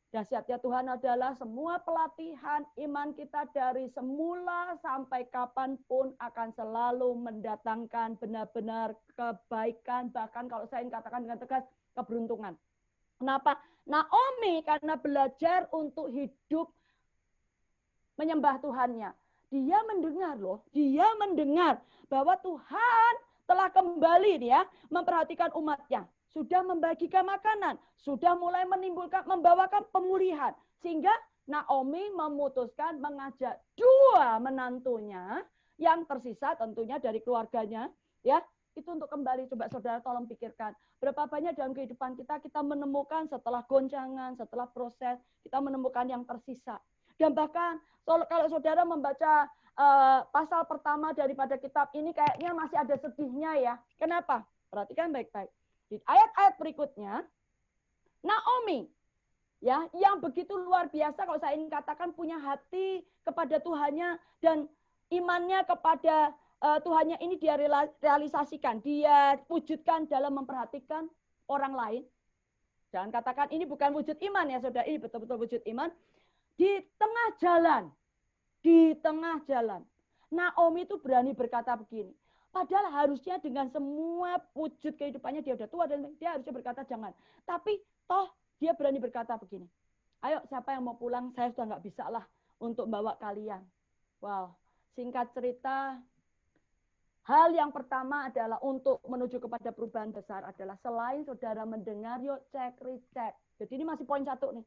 Dahsyatnya Tuhan adalah semua pelatihan iman kita dari semula sampai kapanpun akan selalu mendatangkan benar-benar kebaikan, bahkan kalau saya katakan dengan tegas, keberuntungan. Kenapa? Naomi karena belajar untuk hidup menyembah Tuhannya. Dia mendengar loh, dia mendengar bahwa Tuhan telah kembali dia memperhatikan umatnya. Sudah membagikan makanan, sudah mulai membawakan pemulihan. Sehingga Naomi memutuskan mengajak dua menantunya yang tersisa tentunya dari keluarganya, ya, itu untuk kembali. Coba saudara tolong pikirkan, berapa banyak dalam kehidupan kita menemukan setelah goncangan, setelah proses, kita menemukan yang tersisa. Dan bahkan kalau saudara membaca pasal pertama daripada kitab ini kayaknya masih ada sedihnya ya. Kenapa? Perhatikan baik-baik. Di ayat-ayat berikutnya, Naomi, ya, yang begitu luar biasa kalau saya ingin katakan punya hati kepada Tuhannya dan imannya kepada Tuhannya ini dia realisasikan, dia wujudkan dalam memperhatikan orang lain. Jangan katakan ini bukan wujud iman ya saudara, ini betul-betul wujud iman. Di tengah jalan, Naomi itu berani berkata begini. Padahal harusnya dengan semua wujud kehidupannya dia udah tua dan dia harusnya berkata jangan. Tapi toh dia berani berkata begini. Ayo siapa yang mau pulang, saya sudah nggak bisa lah untuk bawa kalian. Wow, singkat cerita, hal yang pertama adalah untuk menuju kepada perubahan besar adalah selain saudara mendengar, yuk cek, recheck. Jadi ini masih poin 1 nih.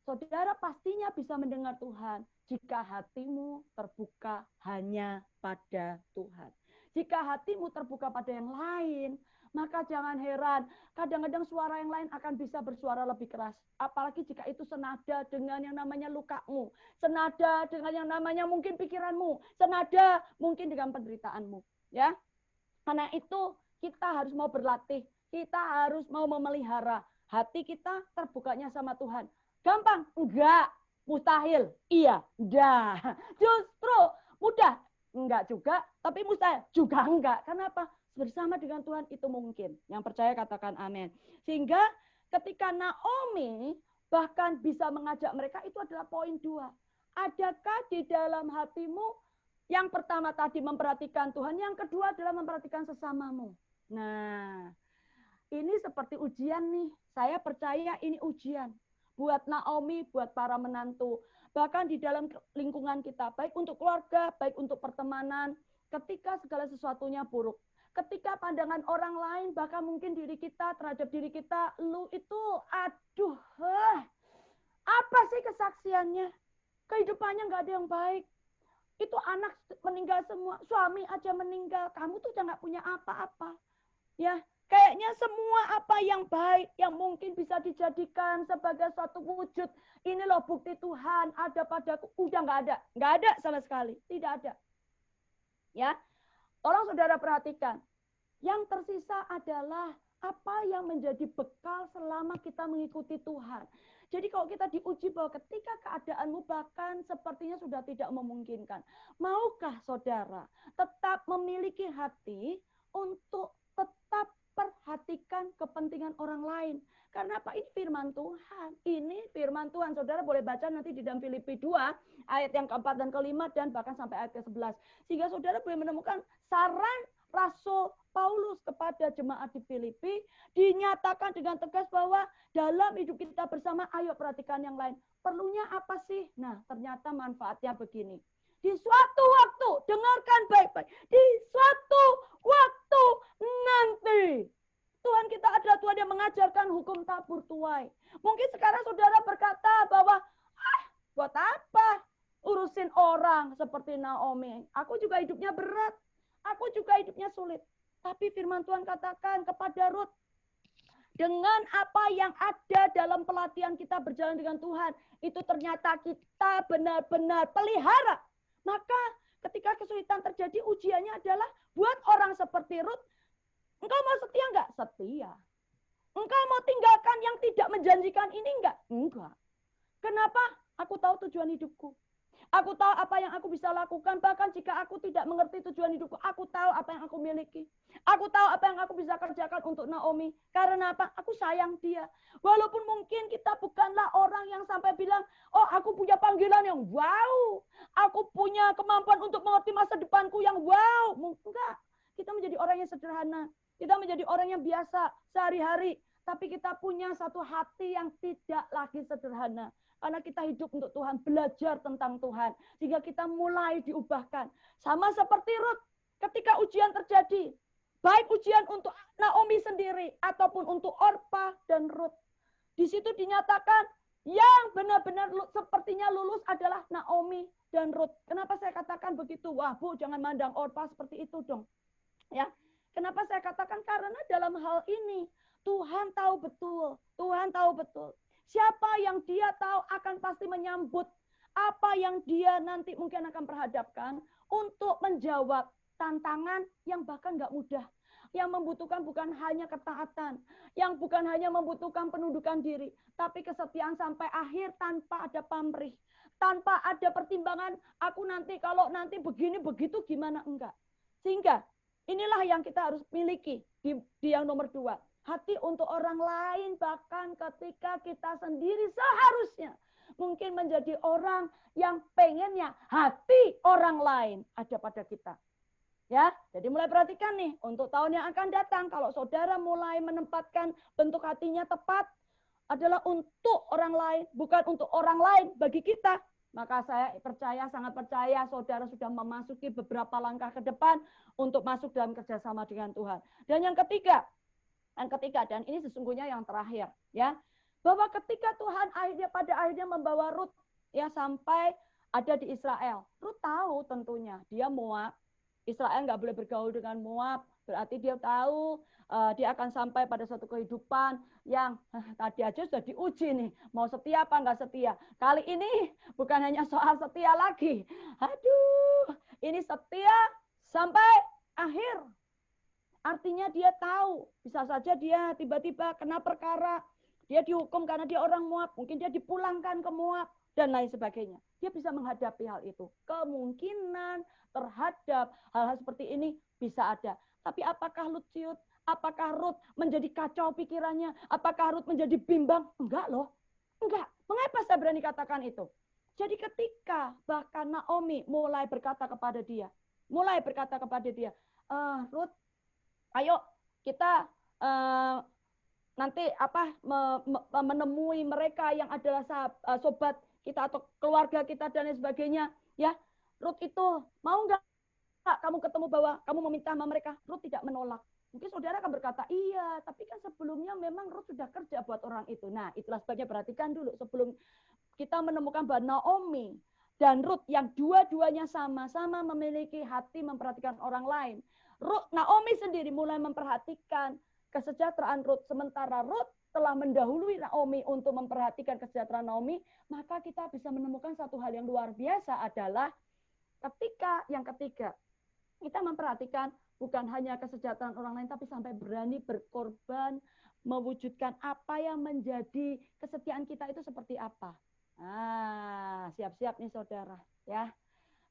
Saudara pastinya bisa mendengar Tuhan jika hatimu terbuka hanya pada Tuhan. Jika hatimu terbuka pada yang lain, maka jangan heran. Kadang-kadang suara yang lain akan bisa bersuara lebih keras. Apalagi jika itu senada dengan yang namanya lukamu. Senada dengan yang namanya mungkin pikiranmu. Senada mungkin dengan penderitaanmu. Ya, karena itu kita harus mau berlatih. Kita harus mau memelihara hati kita terbukanya sama Tuhan. Gampang? Enggak. Mustahil? Iya. Dah. Justru mudah? Enggak juga, tapi mustahil juga enggak. Kenapa? Bersama dengan Tuhan itu mungkin. Yang percaya katakan amin. Sehingga ketika Naomi bahkan bisa mengajak mereka, itu adalah poin 2. Adakah di dalam hatimu yang pertama tadi memperhatikan Tuhan, yang kedua adalah memperhatikan sesamamu. Nah, ini seperti ujian nih. Saya percaya ini ujian. Buat Naomi, buat para menantu. Bahkan di dalam lingkungan kita, baik untuk keluarga, baik untuk pertemanan, ketika segala sesuatunya buruk. Ketika pandangan orang lain, bahkan mungkin diri kita terhadap diri kita, lu itu, aduh, apa sih kesaksiannya? Kehidupannya nggak ada yang baik. Itu anak meninggal semua, suami aja meninggal, kamu tuh udah nggak punya apa-apa. Ya, kayaknya semua apa yang baik, yang mungkin bisa dijadikan sebagai suatu wujud, ini loh bukti Tuhan ada padaku, udah nggak ada sama sekali, tidak ada. Ya, tolong saudara perhatikan, yang tersisa adalah apa yang menjadi bekal selama kita mengikuti Tuhan. Jadi kalau kita diuji bahwa ketika keadaanmu bahkan sepertinya sudah tidak memungkinkan, maukah saudara tetap memiliki hati untuk tetap perhatikan kepentingan orang lain. Karena apa? Ini firman Tuhan. Ini firman Tuhan. Saudara boleh baca nanti di dalam Filipi 2, ayat yang ke-4 dan ke-5, dan bahkan sampai ayat ke-11. Sehingga saudara boleh menemukan saran Rasul Paulus kepada jemaat di Filipi, dinyatakan dengan tegas bahwa dalam hidup kita bersama, ayo perhatikan yang lain. Perlunya apa sih? Nah, ternyata manfaatnya begini. Di suatu waktu, dengarkan baik-baik. Di suatu waktu nanti, Tuhan kita adalah Tuhan yang mengajarkan hukum tabur tuai. Mungkin sekarang saudara berkata bahwa, buat apa urusin orang seperti Naomi? Aku juga hidupnya berat. Aku juga hidupnya sulit. Tapi firman Tuhan katakan kepada Rut, dengan apa yang ada dalam pelatihan kita berjalan dengan Tuhan, itu ternyata kita benar-benar pelihara. Maka ketika kesulitan terjadi, ujiannya adalah buat orang seperti Rut, engkau mau setia enggak? Setia. Engkau mau tinggalkan yang tidak menjanjikan ini enggak? Enggak. Kenapa? Aku tahu tujuan hidupku. Aku tahu apa yang aku bisa lakukan, bahkan jika aku tidak mengerti tujuan hidupku, aku tahu apa yang aku miliki. Aku tahu apa yang aku bisa kerjakan untuk Naomi. Karena apa? Aku sayang dia. Walaupun mungkin kita bukanlah orang yang sampai bilang, oh aku punya panggilan yang wow. Aku punya kemampuan untuk mengerti masa depanku yang wow. Enggak. Kita menjadi orang yang sederhana. Kita menjadi orang yang biasa sehari-hari. Tapi kita punya satu hati yang tidak lagi sederhana. Karena kita hidup untuk Tuhan, belajar tentang Tuhan. Sehingga kita mulai diubahkan. Sama seperti Rut, ketika ujian terjadi. Baik ujian untuk Naomi sendiri, ataupun untuk Orpa dan Rut. Di situ dinyatakan, yang benar-benar sepertinya lulus adalah Naomi dan Rut. Kenapa saya katakan begitu? Wah Bu, jangan mandang Orpa seperti itu dong. Ya, kenapa saya katakan? Karena dalam hal ini, Tuhan tahu betul. Tuhan tahu betul. Siapa yang dia tahu akan pasti menyambut apa yang dia nanti mungkin akan perhadapkan untuk menjawab tantangan yang bahkan nggak mudah. Yang membutuhkan bukan hanya ketaatan, yang bukan hanya membutuhkan penundukan diri, tapi kesetiaan sampai akhir tanpa ada pamrih, tanpa ada pertimbangan, aku nanti kalau nanti begini begitu gimana, enggak. Sehingga inilah yang kita harus miliki di yang nomor 2. Hati untuk orang lain, bahkan ketika kita sendiri seharusnya mungkin menjadi orang yang pengennya hati orang lain ada pada kita. Ya, jadi mulai perhatikan nih untuk tahun yang akan datang, kalau saudara mulai menempatkan bentuk hatinya tepat adalah untuk orang lain, bukan untuk orang lain bagi kita. Maka saya percaya, sangat percaya saudara sudah memasuki beberapa langkah ke depan untuk masuk dalam kerjasama dengan Tuhan. Dan yang ketiga, dan ini sesungguhnya yang terakhir, ya, bahwa ketika Tuhan pada akhirnya membawa Rut ya sampai ada di Israel, Rut tahu tentunya dia Moab, Israel nggak boleh bergaul dengan Moab, berarti dia tahu dia akan sampai pada suatu kehidupan yang tadi aja sudah diuji nih, mau setia apa nggak setia. Kali ini bukan hanya soal setia lagi, aduh, ini setia sampai akhir. Artinya dia tahu, bisa saja dia tiba-tiba kena perkara, dia dihukum karena dia orang Moab, mungkin dia dipulangkan ke Moab, dan lain sebagainya. Dia bisa menghadapi hal itu. Kemungkinan terhadap hal-hal seperti ini bisa ada. Tapi apakah Lut ciut? Apakah Rut menjadi kacau pikirannya? Apakah Rut menjadi bimbang? Enggak loh. Enggak. Mengapa saya berani katakan itu? Jadi ketika bahkan Naomi mulai berkata kepada dia, Rut, ayo kita nanti menemui mereka yang adalah sobat kita atau keluarga kita dan lain sebagainya, ya. Rut itu mau nggak kamu ketemu bahwa kamu meminta sama mereka? Rut tidak menolak. Mungkin saudara akan berkata, iya, tapi kan sebelumnya memang Rut sudah kerja buat orang itu. Nah, itulah sebabnya perhatikan dulu sebelum kita menemukan bahwa Naomi dan Rut yang dua-duanya sama-sama memiliki hati memperhatikan orang lain. Naomi sendiri mulai memperhatikan kesejahteraan Rut, sementara Rut telah mendahului Naomi untuk memperhatikan kesejahteraan Naomi, maka kita bisa menemukan satu hal yang luar biasa adalah yang ketiga, kita memperhatikan bukan hanya kesejahteraan orang lain, tapi sampai berani berkorban, mewujudkan apa yang menjadi kesetiaan kita itu seperti apa. Nah, siap-siap nih saudara, ya.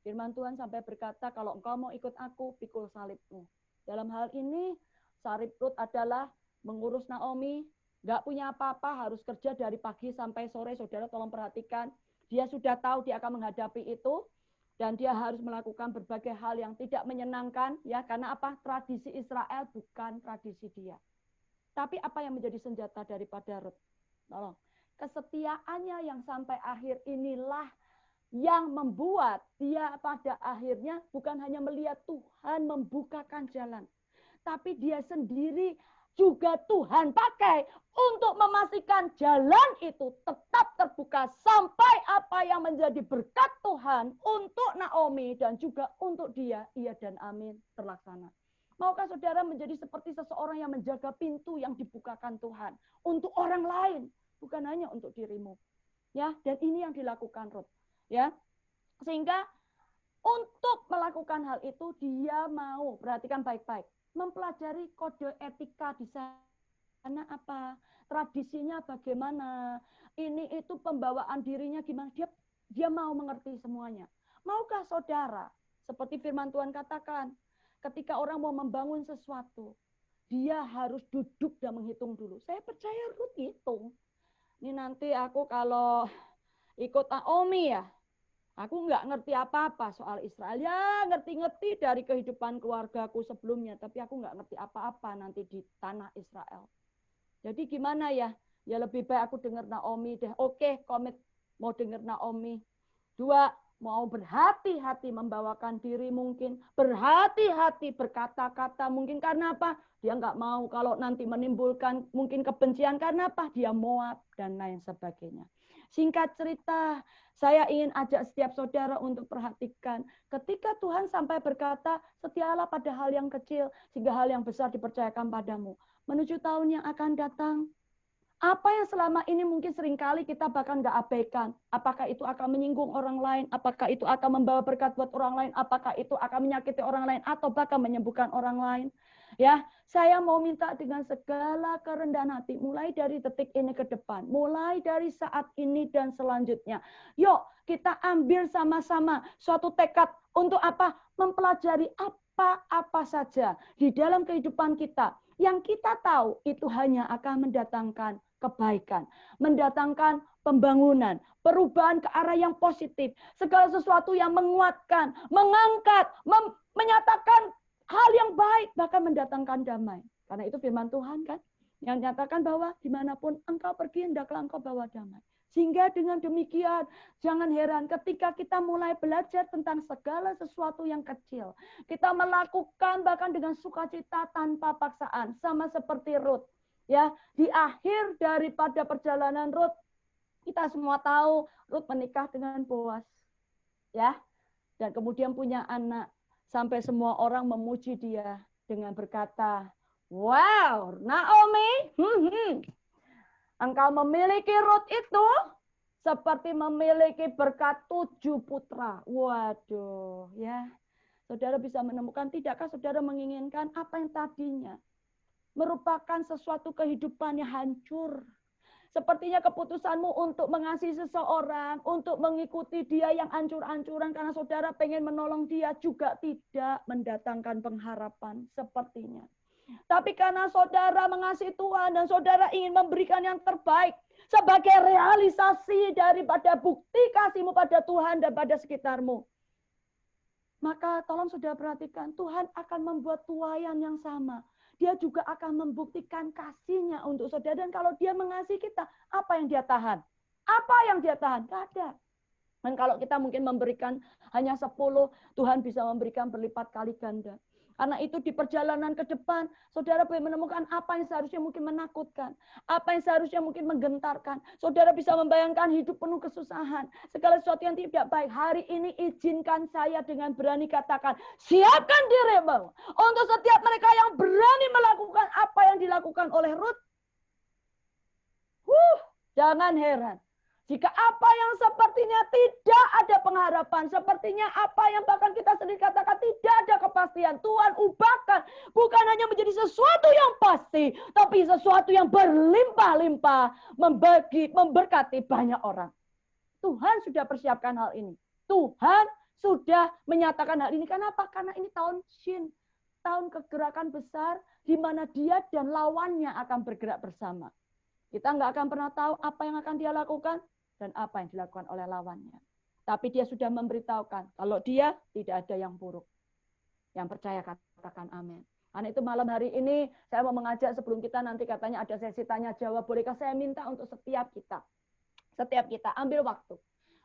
Firman Tuhan sampai berkata, kalau engkau mau ikut aku, pikul salibmu. Dalam hal ini, salib Rut adalah mengurus Naomi, nggak punya apa-apa, harus kerja dari pagi sampai sore. Saudara tolong perhatikan, dia sudah tahu dia akan menghadapi itu. dan dia harus melakukan berbagai hal yang tidak menyenangkan, ya, karena apa? Tradisi Israel bukan tradisi dia. Tapi apa yang menjadi senjata daripada Rut? Tolong. Kesetiaannya yang sampai akhir inilah yang membuat dia pada akhirnya bukan hanya melihat Tuhan membukakan jalan, tapi dia sendiri juga Tuhan pakai untuk memastikan jalan itu tetap terbuka sampai apa yang menjadi berkat Tuhan untuk Naomi dan juga untuk dia, iya dan amin, terlaksana. Maukah saudara menjadi seperti seseorang yang menjaga pintu yang dibukakan Tuhan untuk orang lain, bukan hanya untuk dirimu. Ya, dan ini yang dilakukan Rut, ya. Sehingga untuk melakukan hal itu dia mau, perhatikan baik-baik, mempelajari kode etika di sana apa, tradisinya bagaimana, ini itu pembawaan dirinya gimana, dia mau mengerti semuanya. Maukah saudara, seperti firman Tuhan katakan, ketika orang mau membangun sesuatu, dia harus duduk dan menghitung dulu. Saya percaya Rut hitung. Ini nanti aku kalau ikut Naomi ya, aku nggak ngerti apa-apa soal Israel. Ya, ngerti-ngerti dari kehidupan keluargaku sebelumnya. Tapi aku nggak ngerti apa-apa nanti di tanah Israel. Jadi gimana ya? Ya lebih baik aku dengar Naomi deh. Oke, komit mau dengar Naomi. 2, mau berhati-hati membawakan diri mungkin. Berhati-hati berkata-kata mungkin. Karena apa? Dia nggak mau kalau nanti menimbulkan mungkin kebencian. Karena apa? Dia Moab dan lain sebagainya. Singkat cerita, saya ingin ajak setiap saudara untuk perhatikan. Ketika Tuhan sampai berkata, setialah pada hal yang kecil, sehingga hal yang besar dipercayakan padamu. Menuju tahun yang akan datang, apa yang selama ini mungkin seringkali kita bahkan nggak abaikan. Apakah itu akan menyinggung orang lain? Apakah itu akan membawa berkat buat orang lain? Apakah itu akan menyakiti orang lain? Atau bahkan menyembuhkan orang lain? Ya, saya mau minta dengan segala kerendahan hati, mulai dari detik ini ke depan, mulai dari saat ini dan selanjutnya. Yuk, kita ambil sama-sama suatu tekad untuk apa? Mempelajari apa-apa saja di dalam kehidupan kita. Yang kita tahu itu hanya akan mendatangkan kebaikan, mendatangkan pembangunan, perubahan ke arah yang positif, segala sesuatu yang menguatkan, mengangkat, menyatakan hal yang baik, bahkan mendatangkan damai. Karena itu firman Tuhan kan, yang nyatakan bahwa dimanapun engkau pergi, hendaklah engkau bawa damai. Sehingga dengan demikian, jangan heran ketika kita mulai belajar tentang segala sesuatu yang kecil. Kita melakukan bahkan dengan sukacita tanpa paksaan. Sama seperti Rut. Ya, di akhir daripada perjalanan Rut, kita semua tahu Rut menikah dengan Boaz. Ya, dan kemudian punya anak. Sampai semua orang memuji dia dengan berkata, wow, Naomi, engkau memiliki Rut itu seperti memiliki berkat 7 putra. Waduh, ya. Saudara bisa menemukan, tidakkah saudara menginginkan apa yang tadinya merupakan sesuatu kehidupan yang hancur. Sepertinya keputusanmu untuk mengasihi seseorang, untuk mengikuti dia yang ancur-ancuran karena saudara pengen menolong dia juga tidak mendatangkan pengharapan sepertinya. Tapi karena saudara mengasihi Tuhan dan saudara ingin memberikan yang terbaik sebagai realisasi daripada bukti kasihmu pada Tuhan dan pada sekitarmu. Maka tolong saudara perhatikan, Tuhan akan membuat tuaian yang sama. Dia juga akan membuktikan kasihnya untuk saudara. Dan kalau dia mengasihi kita, apa yang dia tahan? Apa yang dia tahan? Tidak ada. Dan kalau kita mungkin memberikan hanya 10, Tuhan bisa memberikan berlipat kali ganda. Karena itu di perjalanan ke depan, saudara boleh menemukan apa yang seharusnya mungkin menakutkan. Apa yang seharusnya mungkin menggentarkan. Saudara bisa membayangkan hidup penuh kesusahan. Segala sesuatu yang tidak baik. Hari ini izinkan saya dengan berani katakan, siapkan dirimu untuk setiap mereka yang berani melakukan apa yang dilakukan oleh Rut. Jangan heran. Jika apa yang sepertinya tidak ada pengharapan, sepertinya apa yang bahkan kita sendiri katakan tidak ada kepastian, Tuhan ubahkan bukan hanya menjadi sesuatu yang pasti, tapi sesuatu yang berlimpah-limpah, memberkati banyak orang. Tuhan sudah persiapkan hal ini. Tuhan sudah menyatakan hal ini. Kenapa? Karena ini tahun Shin, tahun kegerakan besar di mana dia dan lawannya akan bergerak bersama. Kita nggak akan pernah tahu apa yang akan dia lakukan dan apa yang dilakukan oleh lawannya. Tapi dia sudah memberitahukan kalau dia tidak ada yang buruk. Yang percaya katakan amin. Karena itu malam hari ini saya mau mengajak sebelum kita nanti katanya ada sesi tanya jawab. Bolehkah saya minta untuk setiap kita? Setiap kita ambil waktu.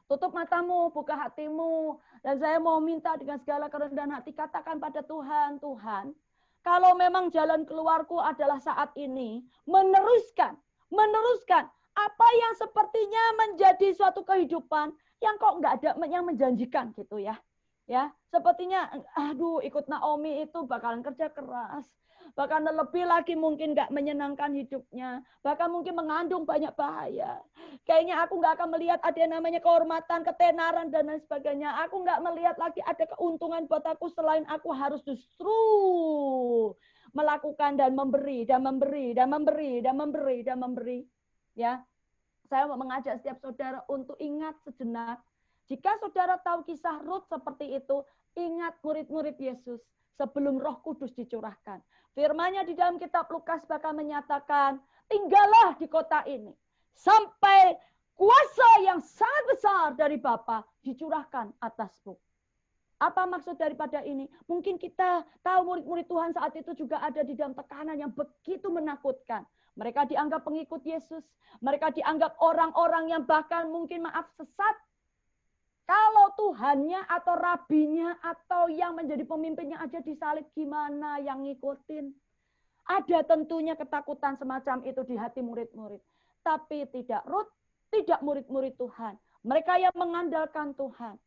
Tutup matamu, buka hatimu. Dan saya mau minta dengan segala kerendahan hati katakan pada Tuhan, Tuhan, kalau memang jalan keluarku adalah saat ini, meneruskan apa yang sepertinya menjadi suatu kehidupan yang kok nggak ada yang menjanjikan gitu ya. Ya, sepertinya aduh ikut Naomi itu bakalan kerja keras. Bahkan lebih lagi mungkin nggak menyenangkan hidupnya. Bahkan mungkin mengandung banyak bahaya. Kayaknya aku nggak akan melihat ada yang namanya kehormatan, ketenaran, dan lain sebagainya. Aku nggak melihat lagi ada keuntungan buat aku selain aku harus justru melakukan dan memberi, dan memberi, dan memberi, dan memberi, dan memberi. Ya, saya mau mengajak setiap saudara untuk ingat sejenak. Jika saudara tahu kisah Rut seperti itu, ingat murid-murid Yesus sebelum Roh Kudus dicurahkan. Firman-Nya di dalam kitab Lukas bahkan menyatakan, tinggallah di kota ini sampai kuasa yang sangat besar dari Bapa dicurahkan atasmu. Apa maksud daripada ini? Mungkin kita tahu murid-murid Tuhan saat itu juga ada di dalam tekanan yang begitu menakutkan. Mereka dianggap pengikut Yesus. Mereka dianggap orang-orang yang bahkan mungkin maaf sesat. Kalau Tuhannya atau rabinya atau yang menjadi pemimpinnya aja disalib, gimana yang ngikutin? Ada tentunya ketakutan semacam itu di hati murid-murid. Tapi tidak Rut, tidak murid-murid Tuhan. Mereka yang mengandalkan Tuhan.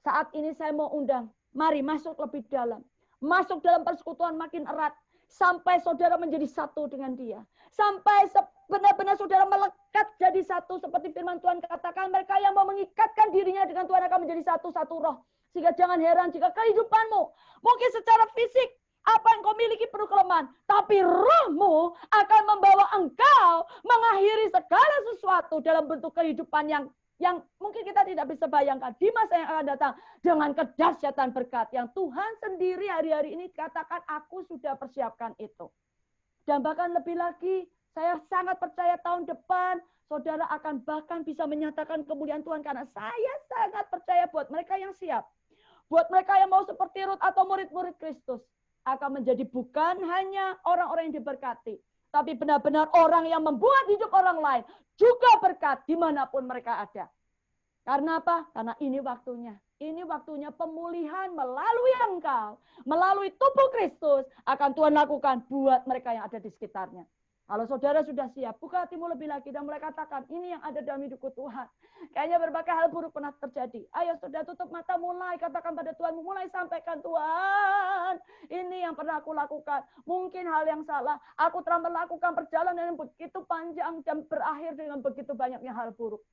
Saat ini saya mau undang, mari masuk lebih dalam. Masuk dalam persekutuan makin erat. Sampai saudara menjadi satu dengan dia. Sampai benar-benar saudara melekat jadi satu. Seperti firman Tuhan katakan, mereka yang mau mengikatkan dirinya dengan Tuhan akan menjadi satu roh. Sehingga jangan heran jika kehidupanmu mungkin secara fisik apa yang kau miliki penuh kelemahan. Tapi rohmu akan membawa engkau mengakhiri segala sesuatu dalam bentuk kehidupan yang mungkin kita tidak bisa bayangkan di masa yang akan datang dengan kedahsyatan berkat yang Tuhan sendiri hari-hari ini katakan aku sudah persiapkan itu. Dan bahkan lebih lagi, saya sangat percaya tahun depan saudara akan bahkan bisa menyatakan kemuliaan Tuhan karena saya sangat percaya buat mereka yang siap. Buat mereka yang mau seperti Rut atau murid-murid Kristus akan menjadi bukan hanya orang-orang yang diberkati, tapi benar-benar orang yang membuat hidup orang lain juga berkat dimanapun mereka ada. Karena apa? Karena ini waktunya. Ini waktunya pemulihan melalui engkau. Melalui tubuh Kristus akan Tuhan lakukan buat mereka yang ada di sekitarnya. Kalau saudara sudah siap, buka hatimu lebih lagi dan mulai katakan, ini yang ada dalam hidupku Tuhan. Kayaknya berbagai hal buruk pernah terjadi. Ayo saudara tutup mata, mulai katakan pada Tuhan, mulai sampaikan Tuhan. Ini yang pernah aku lakukan. Mungkin hal yang salah. Aku telah melakukan perjalanan yang begitu panjang dan berakhir dengan begitu banyaknya hal buruk.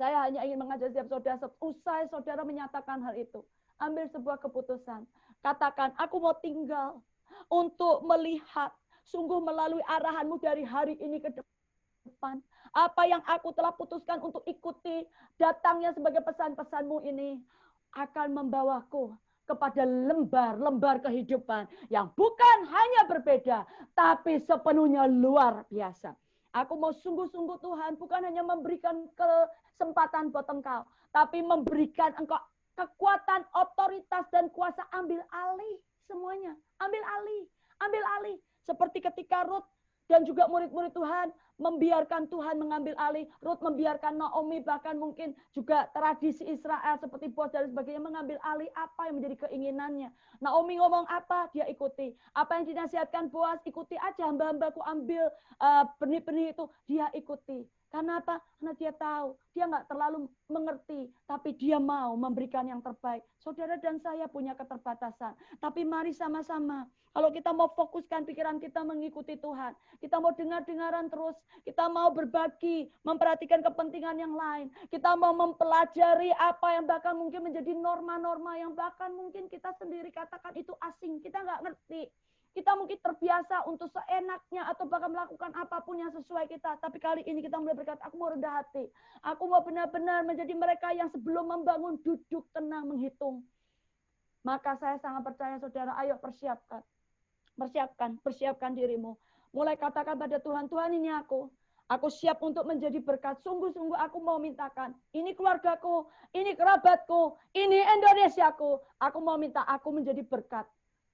Saya hanya ingin mengajak setiap saudara, usai saudara menyatakan hal itu. Ambil sebuah keputusan. Katakan, aku mau tinggal untuk melihat sungguh melalui arahanmu dari hari ini ke depan. Apa yang aku telah putuskan untuk ikuti, datangnya sebagai pesan-pesanmu ini akan membawaku kepada lembar-lembar kehidupan yang bukan hanya berbeda, tapi sepenuhnya luar biasa. Aku mau sungguh-sungguh Tuhan, bukan hanya memberikan kesempatan buat engkau, tapi memberikan engkau kekuatan, otoritas, dan kuasa. Ambil alih semuanya. Ambil alih. Ambil alih. Seperti ketika Rut dan juga murid-murid Tuhan membiarkan Tuhan mengambil alih. Rut membiarkan Naomi, bahkan mungkin juga tradisi Israel seperti Boaz dan sebagainya mengambil alih apa yang menjadi keinginannya. Naomi ngomong apa, dia ikuti. Apa yang dinasihatkan Boaz, ikuti aja. Hamba-hambaku ambil benih-benih itu, dia ikuti. Karena apa? Karena dia tahu, dia nggak terlalu mengerti, tapi dia mau memberikan yang terbaik. Saudara dan saya punya keterbatasan, tapi mari sama-sama. Kalau kita mau fokuskan pikiran kita mengikuti Tuhan, kita mau dengar-dengaran terus, kita mau berbagi, memperhatikan kepentingan yang lain, kita mau mempelajari apa yang bahkan mungkin menjadi norma-norma yang bahkan mungkin kita sendiri katakan itu asing, kita nggak ngerti. Kita mungkin terbiasa untuk seenaknya atau bahkan melakukan apapun yang sesuai kita. Tapi kali ini kita mulai berkata, aku mau rendah hati. Aku mau benar-benar menjadi mereka yang sebelum membangun duduk tenang menghitung. Maka saya sangat percaya saudara, ayo persiapkan. Persiapkan dirimu. Mulai katakan pada Tuhan, Tuhan ini aku. Aku siap untuk menjadi berkat. Sungguh-sungguh aku mau mintakan. Ini keluargaku, ini kerabatku, ini Indonesiaku. Aku mau minta aku menjadi berkat.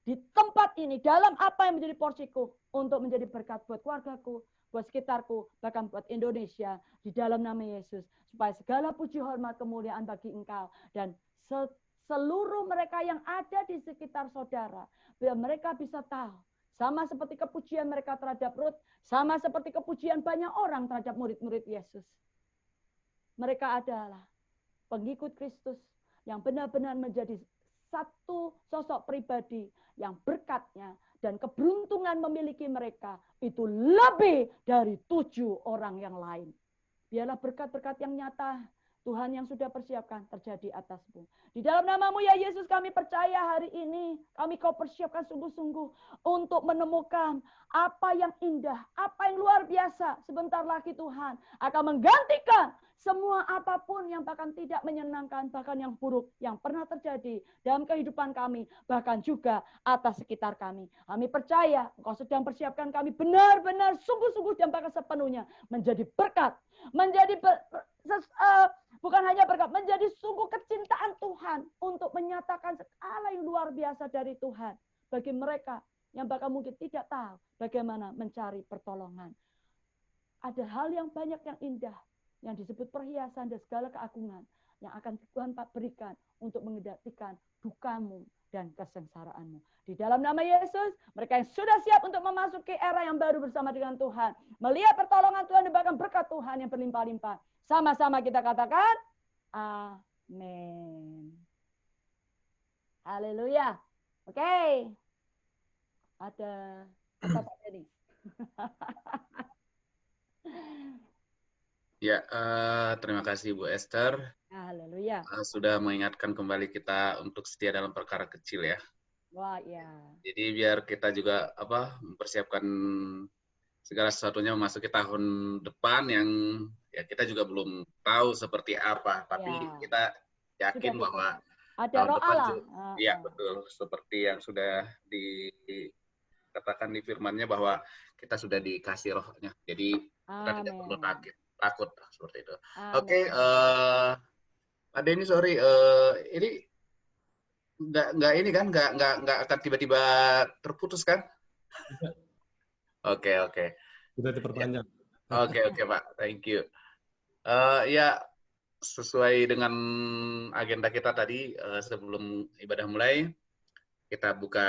Di tempat ini, dalam apa yang menjadi porsiku. Untuk menjadi berkat buat keluargaku, buat sekitarku, bahkan buat Indonesia. Di dalam nama Yesus. Supaya segala puji hormat kemuliaan bagi Engkau. Dan seluruh mereka yang ada di sekitar saudara. Biar mereka bisa tahu. Sama seperti kepujian mereka terhadap Ruth, sama seperti kepujian banyak orang terhadap murid-murid Yesus. Mereka adalah pengikut Kristus yang benar-benar menjadi satu sosok pribadi yang berkatnya dan keberuntungan memiliki mereka itu lebih dari 7 orang yang lain. Biarlah berkat-berkat yang nyata Tuhan yang sudah persiapkan terjadi atasmu. Di dalam namamu ya Yesus kami percaya hari ini kau persiapkan sungguh-sungguh untuk menemukan apa yang indah, apa yang luar biasa. Sebentar lagi Tuhan akan menggantikan semua apapun yang bahkan tidak menyenangkan, bahkan yang buruk yang pernah terjadi dalam kehidupan kami, bahkan juga atas sekitar kami. Kami percaya Engkau sedang persiapkan kami benar-benar sungguh-sungguh dan bahkan sepenuhnya menjadi berkat, menjadi bukan hanya berkat, menjadi sungguh kecintaan Tuhan untuk menyatakan segala yang luar biasa dari Tuhan bagi mereka yang bahkan mungkin tidak tahu bagaimana mencari pertolongan. Ada hal yang banyak yang indah yang disebut perhiasan dan segala keagungan yang akan Tuhan berikan untuk menggantikan dukamu dan kesengsaraanmu. Di dalam nama Yesus, mereka yang sudah siap untuk memasuki era yang baru bersama dengan Tuhan, melihat pertolongan Tuhan dan bahkan berkat Tuhan yang berlimpah-limpah. Sama-sama kita katakan, amin. Haleluya. Oke. Ada apa Pak Denny? Ya, terima kasih Bu Esther. Haleluya. Sudah mengingatkan kembali kita untuk setia dalam perkara kecil ya. Wah, ya. Jadi biar kita juga mempersiapkan segala sesuatunya memasuki tahun depan yang ya kita juga belum tahu seperti apa, tapi kita yakin Sudah bahwa ada tahun roh depan Allah. Iya betul, seperti yang sudah dikatakan di firman-Nya bahwa kita sudah dikasih rohnya. Jadi kita tidak perlu takut seperti itu. Oke, Pak Denny, sorry, ini nggak ini kan nggak akan tiba-tiba terputus kan? Oke. Sudah diperpanjang. Oke Pak, thank you. Ya sesuai dengan agenda kita tadi sebelum ibadah mulai kita buka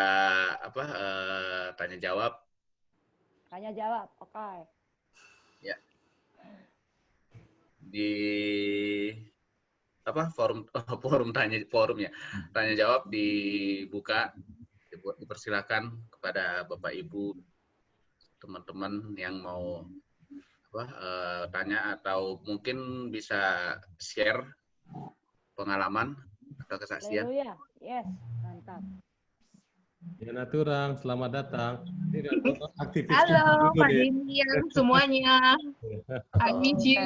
tanya jawab. Tanya jawab, oke. Ya. Di forum tanya jawab dibuka, dipersilakan kepada Bapak Ibu, teman-teman yang mau tanya atau mungkin bisa share pengalaman atau kesaksian. Haleluya. Yes, mantap. Diana Turang, selamat datang. Aktivis. Halo Pak Denny semuanya. I miss you.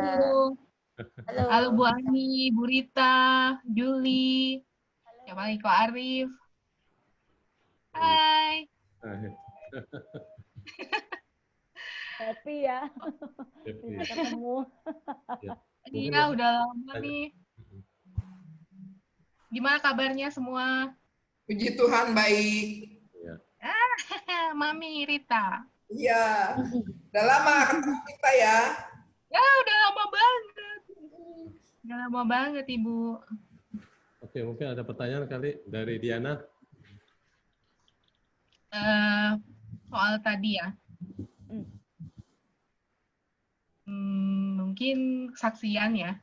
Halo Bu Ani, Bu Rita, Juli, siapa lagi Kak Arif. Hai. Happy ya. Bisa ketemu. Iya, udah lama nih. Gimana kabarnya semua? Puji Tuhan baik. Mami Rita. Iya. Udah lama ketemu kita ya. Ya, udah lama banget. Udah lama banget, Ibu. Oke, mungkin ada pertanyaan kali dari Diana. Soal tadi ya. Mungkin kesaksian ya.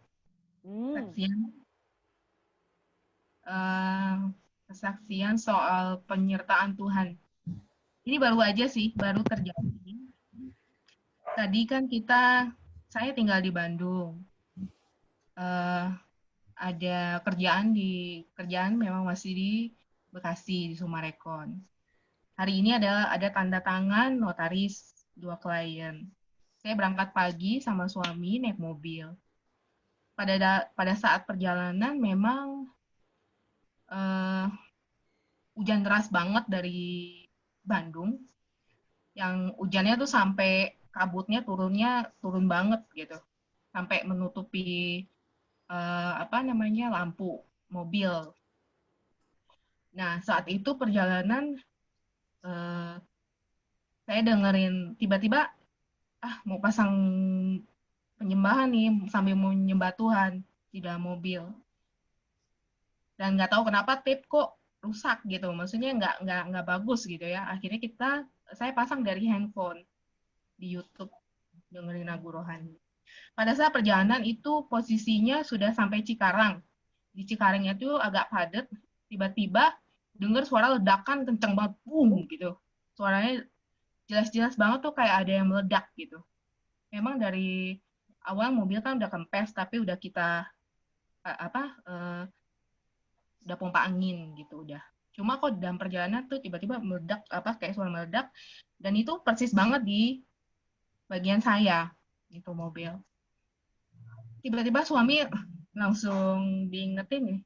Kesaksian soal penyertaan Tuhan. Ini baru aja sih, baru terjadi. Tadi kan saya tinggal di Bandung. Ada kerjaan memang masih di Bekasi, di Sumarekon. Hari ini ada tanda tangan notaris 2 klien. Saya berangkat pagi sama suami naik mobil. Pada saat perjalanan memang hujan deras banget dari Bandung. Yang hujannya tuh sampai kabutnya turun banget gitu, sampai menutupi lampu mobil. Nah, saat itu perjalanan saya dengerin tiba-tiba mau pasang penyembahan nih sambil mau menyembah Tuhan di dalam mobil. Dan nggak tahu kenapa tape kok rusak gitu, maksudnya nggak bagus gitu ya. Akhirnya saya pasang dari handphone di YouTube dengerin lagu rohani. Pada saat perjalanan itu posisinya sudah sampai Cikarang. Di Cikarangnya tuh agak padat, tiba-tiba dengar suara ledakan kenceng banget, boom gitu. Suaranya jelas-jelas banget tuh kayak ada yang meledak gitu. Memang dari awal mobil kan udah kempes, tapi udah kita udah pompa angin gitu udah. Cuma kok dalam perjalanan tuh tiba-tiba meledak, kayak suara meledak, dan itu persis banget di bagian saya itu mobil. Tiba-tiba suami langsung diingetin nih,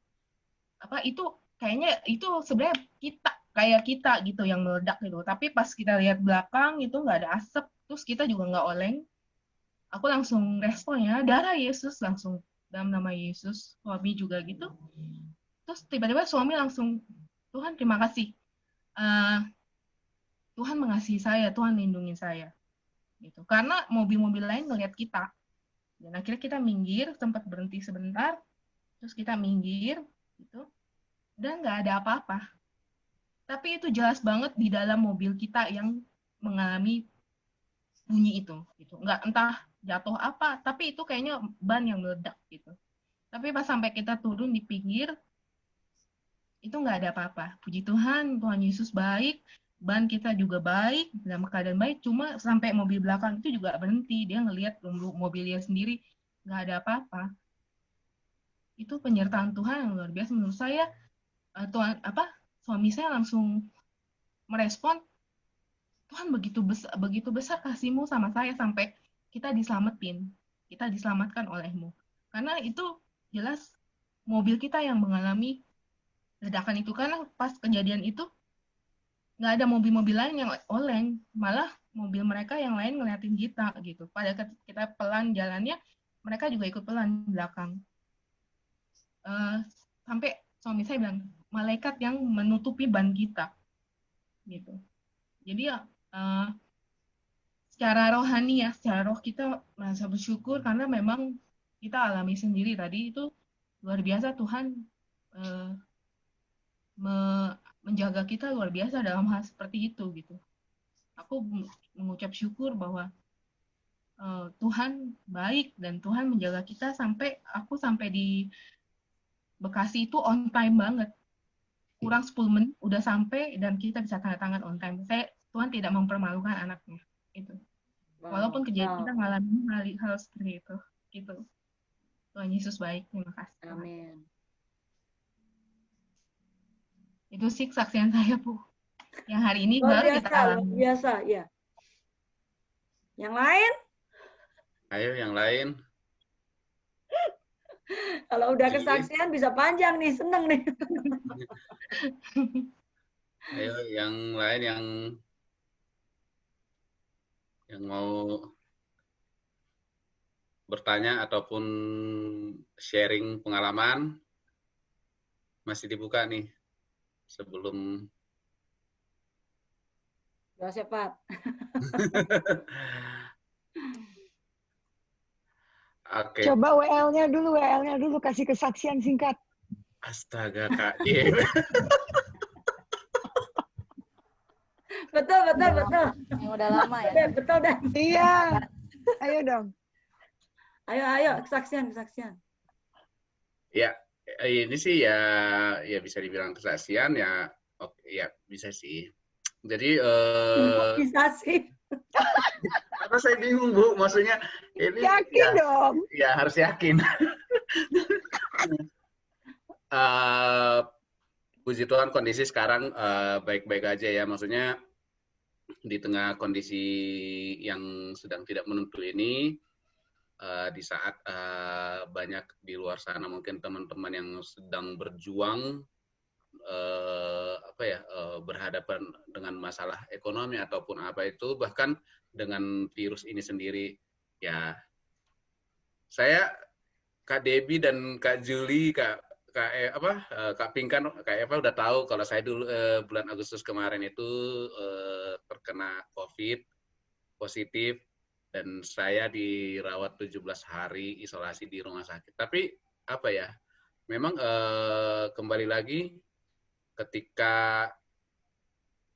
itu kayaknya itu sebenarnya kayak kita gitu yang meledak gitu. Tapi pas kita lihat belakang itu nggak ada asap, terus kita juga nggak oleng. Aku langsung respon ya, darah Yesus, langsung dalam nama Yesus. Suami juga gitu. Terus tiba-tiba suami langsung, Tuhan terima kasih. Tuhan mengasihi saya, Tuhan lindungi saya. Gitu. Karena mobil-mobil lain ngelihat kita. Dan akhirnya kita minggir, sempat berhenti sebentar, terus kita minggir, gitu, dan nggak ada apa-apa. Tapi itu jelas banget di dalam mobil kita yang mengalami bunyi itu. Gitu. Nggak entah jatuh apa, tapi itu kayaknya ban yang meledak. Gitu. Tapi pas sampai kita turun di pinggir, itu nggak ada apa-apa. Puji Tuhan, Tuhan Yesus baik, ban kita juga baik, dalam keadaan baik, cuma sampai mobil belakang itu juga berhenti, dia ngelihat mobilnya sendiri, nggak ada apa-apa. Itu penyertaan Tuhan yang luar biasa menurut saya. Suami saya langsung merespon, Tuhan begitu besar kasih-Mu sama saya sampai kita diselamatkan oleh-Mu. Karena itu jelas mobil kita yang mengalami ledakan itu, karena pas kejadian itu nggak ada mobil-mobil lain yang oleng, malah mobil mereka yang lain ngeliatin kita gitu. Pada kita pelan jalannya, mereka juga ikut pelan belakang. Sampai suami saya bilang, malaikat yang menutupi ban kita, gitu. Jadi secara rohani ya, secara roh kita merasa bersyukur karena memang kita alami sendiri tadi itu luar biasa Tuhan menjaga kita luar biasa dalam hal seperti itu gitu. Aku mengucap syukur bahwa Tuhan baik dan Tuhan menjaga kita sampai di Bekasi itu on time banget. Kurang 10 menit udah sampai dan kita bisa tanda tangan on time. Tuhan tidak mempermalukan anaknya itu. Walaupun kejadian kita mengalami hal seperti itu gitu. Tuhan Yesus baik, terima kasih. Amin. Itu sih kesaksian saya, Bu. Yang hari ini baru kita alami. Luar biasa, ya. Yang lain? Ayo, yang lain. Kalau udah kesaksian bisa panjang nih, seneng nih. Ayo, yang lain yang mau bertanya ataupun sharing pengalaman masih dibuka nih. Sebelum Ya, cepat. Oke. Coba WL-nya dulu kasih kesaksian singkat. Astaga, Kak. Betul. Yang udah lama ya. Betul dah. Iya. Ayo dong. Ayo, kesaksian. Ya, ini sih ya bisa dibilang kesaksian ya. Oke, ya bisa sih. Jadi bisa sih. karena saya bingung, Bu, maksudnya ini Yakin dong. Ya harus yakin. Puji Tuhan kondisi sekarang baik-baik aja ya, maksudnya di tengah kondisi yang sedang tidak menentu ini, di saat banyak di luar sana mungkin teman-teman yang sedang berjuang berhadapan dengan masalah ekonomi ataupun apa itu, bahkan dengan virus ini sendiri. Ya, saya, Kak Debbie dan Kak Julie, Kak Pinkan, Kak Eva udah tahu kalau saya dulu bulan Agustus kemarin itu terkena COVID positif dan saya dirawat 17 hari isolasi di rumah sakit. Tapi apa ya? Memang kembali lagi ketika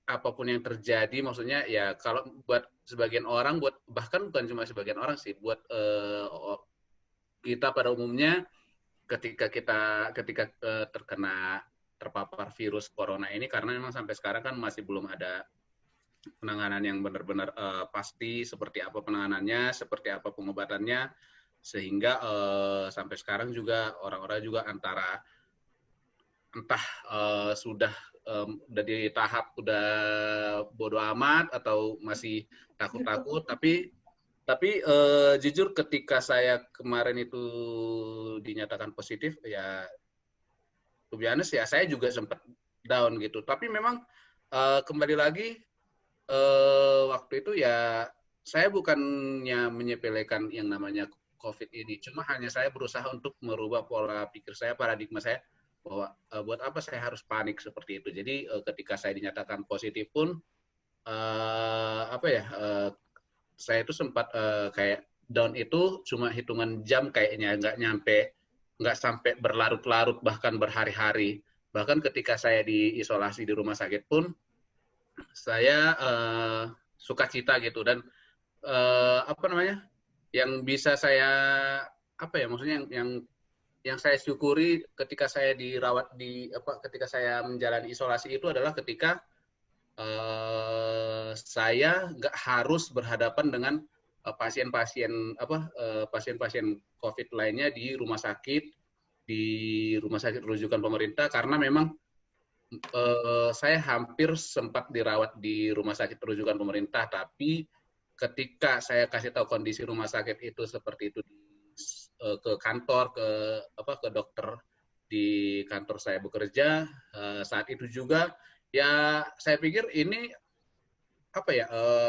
apapun yang terjadi, maksudnya ya kalau buat sebagian orang, bahkan bukan cuma sebagian orang sih, buat kita pada umumnya ketika terpapar virus corona ini, karena memang sampai sekarang kan masih belum ada penanganan yang benar-benar pasti seperti apa penanganannya, seperti apa pengobatannya, sehingga sampai sekarang juga orang-orang juga entah sudah di tahap udah bodo amat atau masih takut-takut, tapi jujur ketika saya kemarin itu dinyatakan positif, ya to be honest ya saya juga sempat down gitu. Tapi memang kembali lagi waktu itu ya saya bukannya menyepelekan yang namanya COVID ini, cuma hanya saya berusaha untuk merubah pola pikir saya, paradigma saya, bahwa buat apa saya harus panik seperti itu. Jadi ketika saya dinyatakan positif pun saya itu sempat kayak down itu cuma hitungan jam kayaknya, nggak sampai berlarut-larut bahkan berhari-hari. Bahkan ketika saya diisolasi di rumah sakit pun saya sukacita gitu, dan yang bisa saya maksudnya yang saya syukuri ketika saya dirawat ketika saya menjalani isolasi itu adalah ketika saya nggak harus berhadapan dengan pasien-pasien COVID lainnya di rumah sakit rujukan pemerintah, karena memang saya hampir sempat dirawat di rumah sakit rujukan pemerintah, tapi ketika saya kasih tahu kondisi rumah sakit itu seperti itu ke kantor, ke dokter di kantor saya bekerja saat itu juga, ya saya pikir ini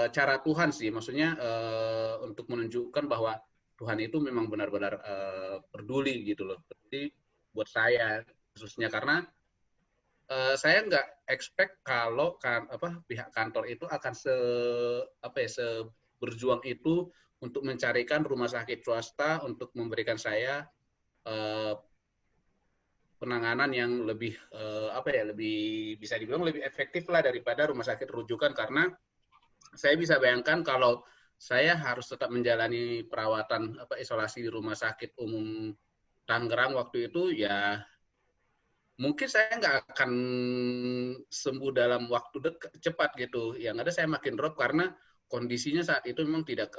cara Tuhan sih, maksudnya untuk menunjukkan bahwa Tuhan itu memang benar-benar peduli gitu loh. Jadi buat saya khususnya, karena saya nggak expect kalau pihak kantor itu akan berjuang itu untuk mencarikan rumah sakit swasta untuk memberikan saya penanganan yang lebih lebih bisa dibilang lebih efektif lah daripada rumah sakit rujukan, karena saya bisa bayangkan kalau saya harus tetap menjalani perawatan isolasi di rumah sakit umum Tangerang waktu itu, ya mungkin saya nggak akan sembuh dalam waktu cepat gitu. Yang ada saya makin drop karena kondisinya saat itu memang tidak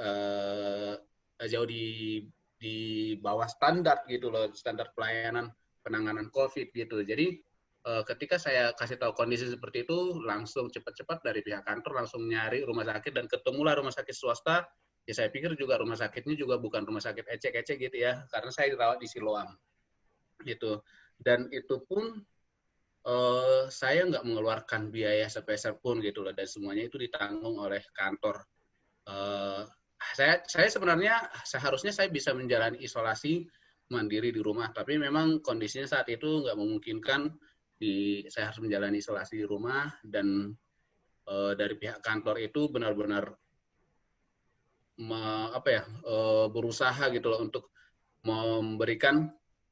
jauh di bawah standar gitu loh, standar pelayanan penanganan COVID gitu. Jadi ketika saya kasih tahu kondisi seperti itu, langsung cepat-cepat dari pihak kantor langsung nyari rumah sakit, dan ketemulah rumah sakit swasta. Ya saya pikir juga rumah sakitnya juga bukan rumah sakit ecek-ecek gitu ya, karena saya dirawat di Siloam gitu. Dan itu pun saya nggak mengeluarkan biaya sepeser pun gitu loh, dan semuanya itu ditanggung oleh kantor. Saya sebenarnya seharusnya saya bisa menjalani isolasi mandiri di rumah, tapi memang kondisinya saat itu nggak memungkinkan. Saya harus menjalani isolasi di rumah, dan dari pihak kantor itu benar-benar berusaha gitu loh untuk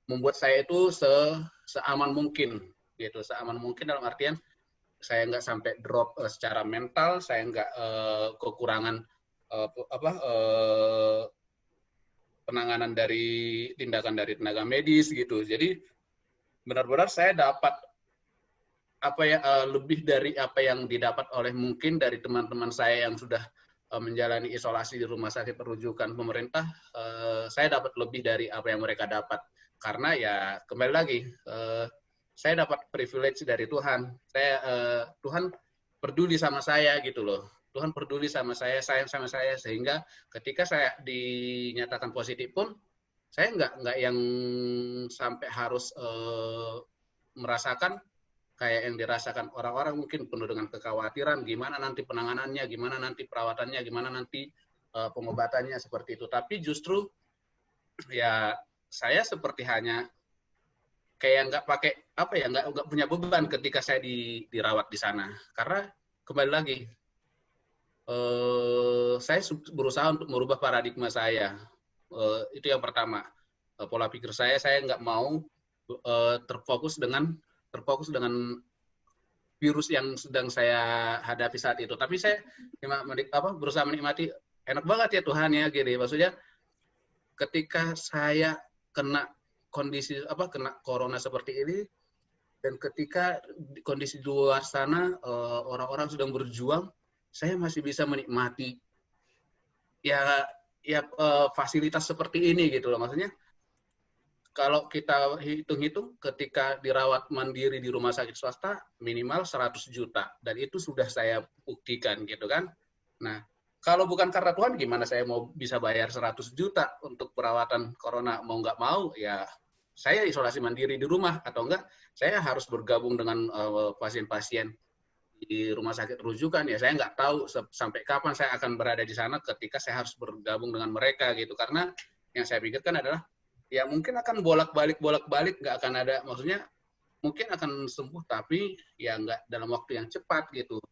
membuat saya itu seaman mungkin gitu, seaman mungkin dalam artian saya nggak sampai drop secara mental, saya nggak kekurangan penanganan dari tindakan dari tenaga medis gitu. Jadi benar-benar saya dapat lebih dari apa yang didapat oleh mungkin dari teman-teman saya yang sudah menjalani isolasi di rumah sakit rujukan pemerintah. Saya dapat lebih dari apa yang mereka dapat, karena ya kembali lagi saya dapat privilege dari Tuhan. Tuhan peduli sama saya gitu loh. Tuhan peduli sama saya, sayang sama saya, sehingga ketika saya dinyatakan positif pun saya nggak yang sampai harus merasakan kayak yang dirasakan orang-orang mungkin penuh dengan kekhawatiran, gimana nanti penanganannya, gimana nanti perawatannya, gimana nanti pengobatannya seperti itu. Tapi justru ya saya seperti hanya kayak nggak pakai apa ya, nggak punya beban ketika saya dirawat di sana. Karena kembali lagi, saya berusaha untuk merubah paradigma saya. Itu yang pertama. Pola pikir saya nggak mau terfokus dengan virus yang sedang saya hadapi saat itu. Tapi saya berusaha menikmati, enak banget ya Tuhan ya, gini. Maksudnya ketika saya kena corona seperti ini, dan ketika kondisi di luar sana orang-orang sedang berjuang, saya masih bisa menikmati fasilitas seperti ini gitu loh. Maksudnya kalau kita hitung-hitung ketika dirawat mandiri di rumah sakit swasta minimal 100 juta, dan itu sudah saya buktikan gitu kan. Nah, kalau bukan karena Tuhan, gimana saya mau bisa bayar 100 juta untuk perawatan corona? Mau nggak mau, ya saya isolasi mandiri di rumah, atau enggak saya harus bergabung dengan pasien-pasien di rumah sakit rujukan. Ya saya nggak tahu sampai kapan saya akan berada di sana ketika saya harus bergabung dengan mereka gitu. Karena yang saya pikirkan adalah, ya mungkin akan bolak-balik, nggak akan ada, maksudnya mungkin akan sembuh, tapi ya nggak dalam waktu yang cepat gitu.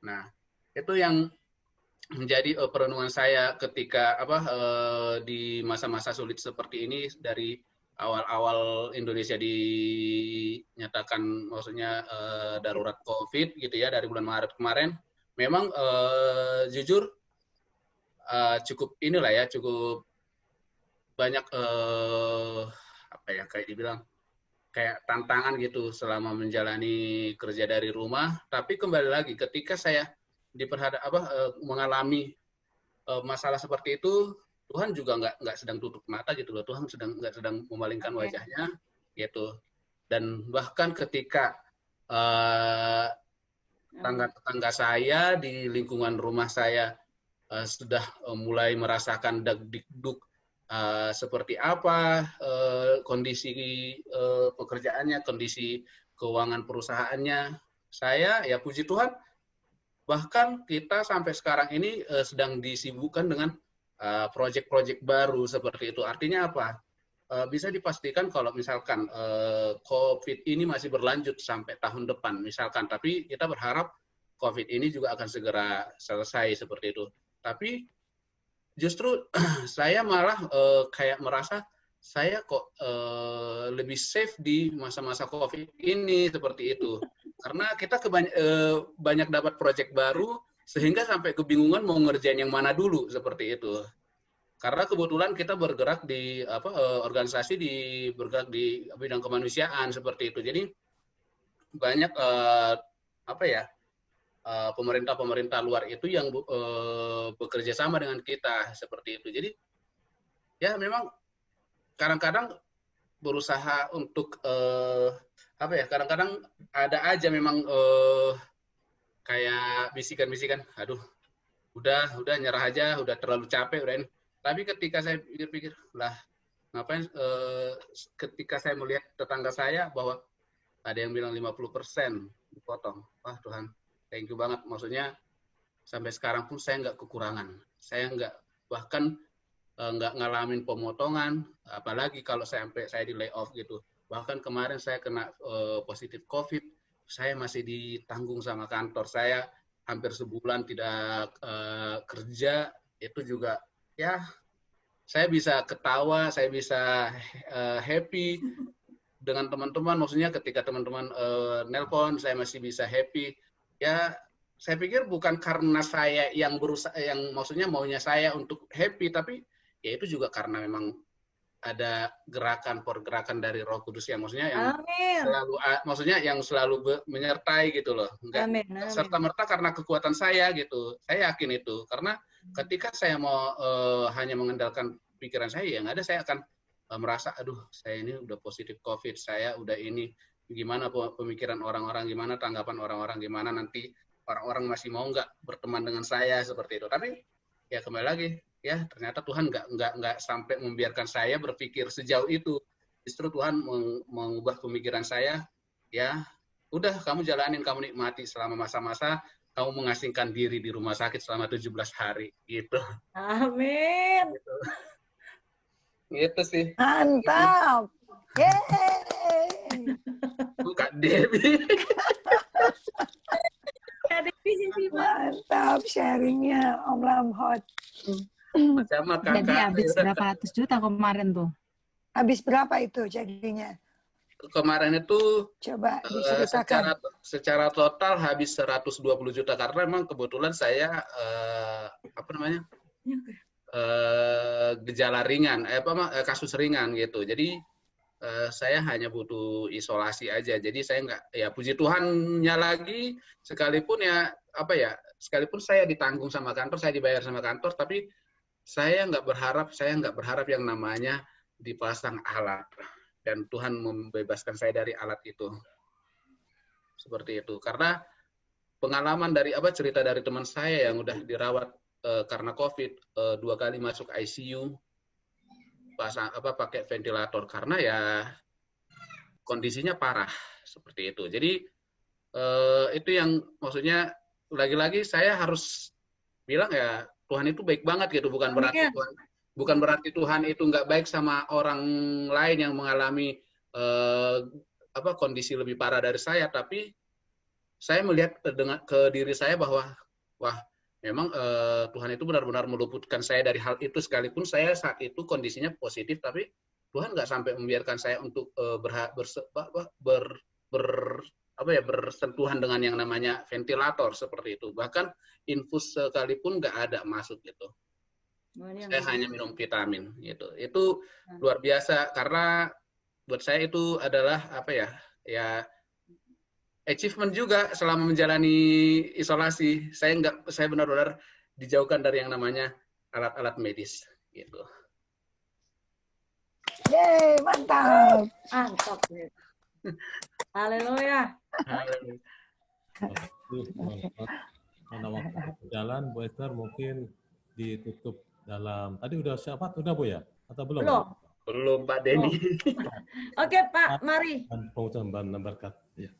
Nah, itu yang menjadi perenungan saya ketika di masa-masa sulit seperti ini, dari awal-awal Indonesia dinyatakan maksudnya darurat COVID gitu ya, dari bulan Maret kemarin. Memang jujur cukup banyak kayak dibilang kayak tantangan gitu selama menjalani kerja dari rumah. Tapi kembali lagi ketika saya mengalami masalah seperti itu, Tuhan juga nggak sedang tutup mata gitu loh. Tuhan nggak sedang memalingkan wajahnya gitu. Dan bahkan ketika tetangga saya di lingkungan rumah saya sudah mulai merasakan deg-dug seperti apa kondisi pekerjaannya, kondisi keuangan perusahaannya, saya ya puji Tuhan, bahkan kita sampai sekarang ini sedang disibukkan dengan proyek-proyek baru seperti itu. Artinya apa? Bisa dipastikan kalau misalkan COVID ini masih berlanjut sampai tahun depan misalkan, tapi kita berharap COVID ini juga akan segera selesai seperti itu. Tapi justru saya malah kayak merasa saya kok lebih safe di masa-masa COVID ini seperti itu. Karena kita banyak dapat proyek baru sehingga sampai kebingungan mau ngerjain yang mana dulu seperti itu. Karena kebetulan kita bergerak di organisasi bergerak di bidang kemanusiaan seperti itu. Jadi banyak pemerintah luar itu yang bekerja sama dengan kita seperti itu. Jadi ya memang kadang-kadang berusaha untuk kadang-kadang ada aja memang kayak bisikan-bisikan, aduh udah nyerah aja, udah terlalu capek, udah ini. Tapi ketika saya pikir-pikir, lah ngapain ketika saya melihat tetangga saya bahwa ada yang bilang 50% dipotong. Wah Tuhan, thank you banget. Maksudnya sampai sekarang pun saya nggak kekurangan. Saya bahkan nggak ngalamin pemotongan, apalagi kalau sampai saya di layoff gitu. Bahkan kemarin saya kena positif COVID, saya masih ditanggung sama kantor. Saya hampir sebulan tidak kerja, itu juga ya saya bisa ketawa, saya bisa happy dengan teman-teman. Maksudnya ketika teman-teman nelpon, saya masih bisa happy. Ya saya pikir bukan karena saya yang berusaha, yang maksudnya maunya saya untuk happy, tapi ya itu juga karena memang ada pergerakan dari Roh Kudus yang maksudnya yang selalu menyertai gitu loh. Enggak serta-merta karena kekuatan saya gitu. Saya yakin itu. Karena ketika saya mau hanya mengandalkan pikiran saya, yang ada saya akan merasa aduh, saya ini udah positif COVID, saya udah ini, gimana pemikiran orang-orang, gimana tanggapan orang-orang, gimana nanti orang-orang masih mau nggak berteman dengan saya seperti itu. Tapi ya kembali lagi, ya ternyata Tuhan nggak sampai membiarkan saya berpikir sejauh itu. Justru Tuhan mengubah pemikiran saya, ya udah kamu jalanin, kamu nikmati selama masa-masa kamu mengasingkan diri di rumah sakit selama 17 hari gitu. Amin. Gitu sih. Mantap. Yeay. Kak Devi. Mantap sharingnya Om Lamhot. Sama Jadi kakak. habis berapa ratus juta kemarin tuh? Habis berapa itu jadinya? Kemarin itu Coba diceritakan. secara total habis 120 juta karena memang kebetulan saya gejala ringan, kasus ringan gitu. Jadi saya hanya butuh isolasi aja. Jadi saya nggak, ya puji Tuhannya lagi, sekalipun sekalipun saya ditanggung sama kantor, saya dibayar sama kantor, tapi saya nggak berharap yang namanya dipasang alat. Dan Tuhan membebaskan saya dari alat itu. Seperti itu. Karena pengalaman dari cerita dari teman saya yang udah dirawat karena COVID 2 kali masuk ICU, pakai ventilator karena ya kondisinya parah seperti itu. Jadi itu yang maksudnya lagi-lagi saya harus bilang ya Tuhan itu baik banget gitu, bukan berarti Tuhan itu nggak baik sama orang lain yang mengalami kondisi lebih parah dari saya, tapi saya melihat ke diri saya bahwa wah memang Tuhan itu benar-benar meluputkan saya dari hal itu, sekalipun saya saat itu kondisinya positif, tapi Tuhan nggak sampai membiarkan saya untuk bersentuhan dengan yang namanya ventilator seperti itu. Bahkan infus sekalipun nggak ada masuk gitu. Saya hanya minum vitamin gitu. Itu luar biasa karena buat saya itu adalah achievement juga selama menjalani isolasi. Saya benar-benar dijauhkan dari yang namanya alat-alat medis gitu. Yeay, mantap. Mantap. Haleluya. Karena waktu berjalan, Bu Esther mungkin ditutup dalam, tadi udah siapa? Udah Bu ya? Atau belum? Belum Pak Denny. Oke Pak, mari. Pengucapan berkat. Ya.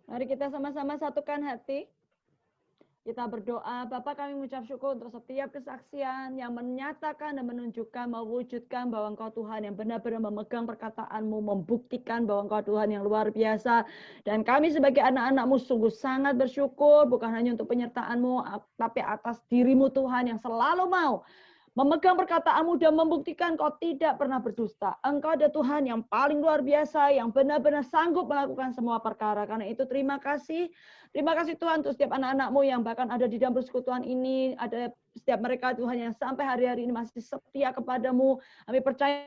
Mari kita sama-sama satukan hati. Kita berdoa, Bapa kami mengucap syukur untuk setiap kesaksian yang menyatakan dan menunjukkan, mewujudkan bahwa Engkau Tuhan yang benar-benar memegang perkataan-Mu, membuktikan bahwa Engkau Tuhan yang luar biasa. Dan kami sebagai anak-anak-Mu sungguh sangat bersyukur, bukan hanya untuk penyertaan-Mu, tapi atas diri-Mu Tuhan yang selalu mau memegang perkataan-Mu dan membuktikan Kau tidak pernah berdusta. Engkau ada Tuhan yang paling luar biasa, yang benar-benar sanggup melakukan semua perkara. Karena itu terima kasih. Terima kasih Tuhan untuk setiap anak-anak-Mu yang bahkan ada di dalam persekutuan ini. Ada setiap mereka Tuhan yang sampai hari-hari ini masih setia kepada-Mu. Kami percaya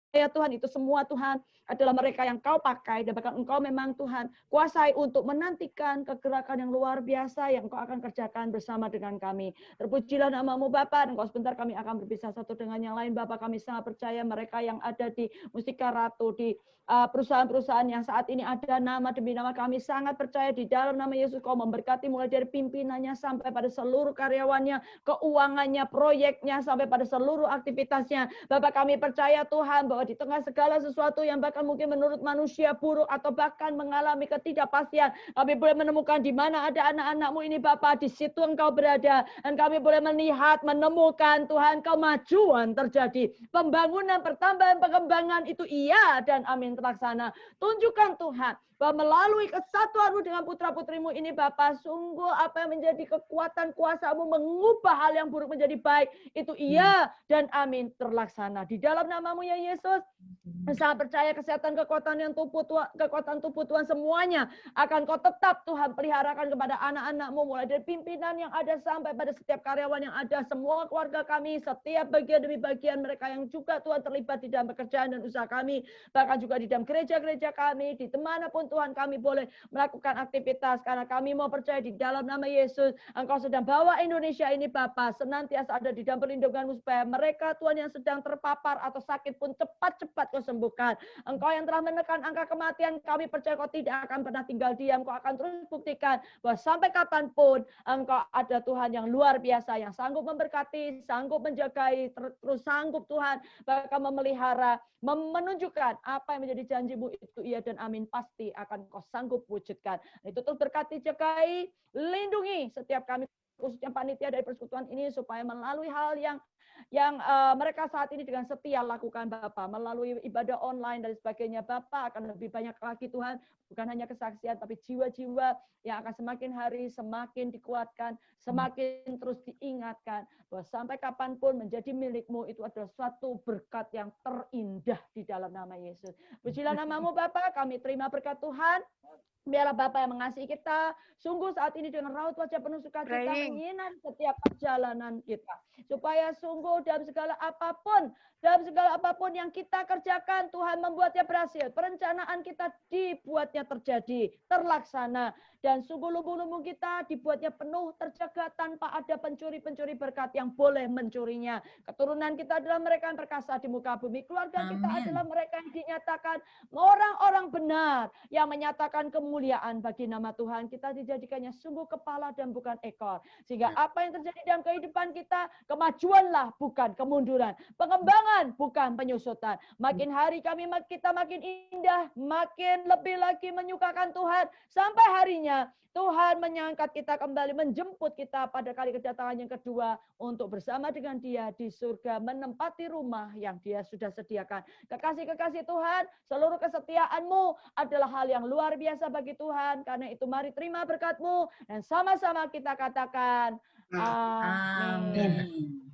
ya Tuhan, itu semua Tuhan adalah mereka yang Kau pakai, dan bahkan Engkau memang Tuhan kuasai untuk menantikan kegerakan yang luar biasa yang Engkau akan kerjakan bersama dengan kami. Terpujilah nama-Mu Bapa, dan Engkau sebentar kami akan berpisah satu dengan yang lain. Bapa, kami sangat percaya mereka yang ada di Mustika Ratu, di perusahaan-perusahaan yang saat ini ada nama demi nama, kami sangat percaya di dalam nama Yesus Kau memberkati mulai dari pimpinannya sampai pada seluruh karyawannya, keuangannya, proyeknya, sampai pada seluruh aktivitasnya. Bapak, kami percaya Tuhan bahwa di tengah segala sesuatu yang bahkan mungkin menurut manusia buruk atau bahkan mengalami ketidakpastian, kami boleh menemukan di mana ada anak-anak-Mu ini Bapak, di situ Engkau berada, dan kami boleh melihat, menemukan Tuhan kemajuan terjadi, pembangunan, pertambahan, pengembangan itu iya dan amin terlaksana. Tunjukkan Tuhan bahwa melalui kesatuan-Mu dengan putra-putrimu ini Bapa, sungguh apa yang menjadi kekuatan kuasa-Mu mengubah hal yang buruk menjadi baik, itu iya dan amin terlaksana. Di dalam nama-Mu ya Yesus, saya percaya kesehatan, kekuatan tubuh Tuhan semuanya akan Kau tetap Tuhan peliharakan kepada anak-anak-Mu, mulai dari pimpinan yang ada sampai pada setiap karyawan yang ada, semua keluarga kami, setiap bagian demi bagian mereka yang juga Tuhan terlibat di dalam pekerjaan dan usaha kami, bahkan juga di dalam gereja-gereja kami, di dimanapun Tuhan kami boleh melakukan aktivitas, karena kami mau percaya di dalam nama Yesus, Engkau sedang bawa Indonesia ini Bapa senantiasa ada di dalam perlindungan-Mu, supaya mereka Tuhan yang sedang terpapar atau sakit pun cepat cepat-cepat Kau sembuhkan. Engkau yang telah menekan angka kematian, kami percaya Kau tidak akan pernah tinggal diam. Kau akan terus buktikan bahwa sampai kapanpun Engkau ada Tuhan yang luar biasa, yang sanggup memberkati, sanggup menjagai, terus sanggup Tuhan bahkan memelihara, menunjukkan apa yang menjadi janji-Mu itu iya dan amin, pasti akan Kau sanggup wujudkan. Itu terus berkati, jagai, lindungi setiap kami, khususnya panitia dari persekutuan ini, supaya melalui hal yang mereka saat ini dengan setia lakukan Bapa, melalui ibadah online dan sebagainya, Bapa akan lebih banyak lagi Tuhan, bukan hanya kesaksian, tapi jiwa-jiwa yang akan semakin hari semakin dikuatkan, semakin terus diingatkan, bahwa sampai kapanpun menjadi milik-Mu itu adalah suatu berkat yang terindah di dalam nama Yesus. Pujilah nama-Mu Bapa, kami terima berkat Tuhan. Biarlah Bapa yang mengasihi kita, sungguh saat ini dengan raut wajah penuh sukacita menyinari setiap perjalanan kita. Supaya sungguh dalam segala apapun yang kita kerjakan, Tuhan membuatnya berhasil. Perencanaan kita dibuatnya terjadi, terlaksana. Dan sungguh lumbung-lumbung kita dibuatnya penuh, terjaga tanpa ada pencuri-pencuri berkat yang boleh mencurinya. Keturunan kita adalah mereka yang perkasa di muka bumi. Keluarga kita adalah mereka yang dinyatakan orang-orang benar, yang menyatakan kemuliaan bagi nama Tuhan. Kita dijadikannya sungguh kepala dan bukan ekor. Sehingga apa yang terjadi dalam kehidupan kita, kemajuanlah bukan kemunduran. Pengembangan bukan penyusutan. Makin hari kita makin indah, makin lebih lagi menyukakan Tuhan. Sampai harinya Tuhan menyangkat kita kembali, menjemput kita pada kali kedatangan yang kedua untuk bersama dengan Dia di surga, menempati rumah yang Dia sudah sediakan. Kekasih-kekasih Tuhan, seluruh kesetiaan-Mu adalah hal yang luar biasa bagi Tuhan. Karena itu mari terima berkat-Mu dan sama-sama kita katakan amin.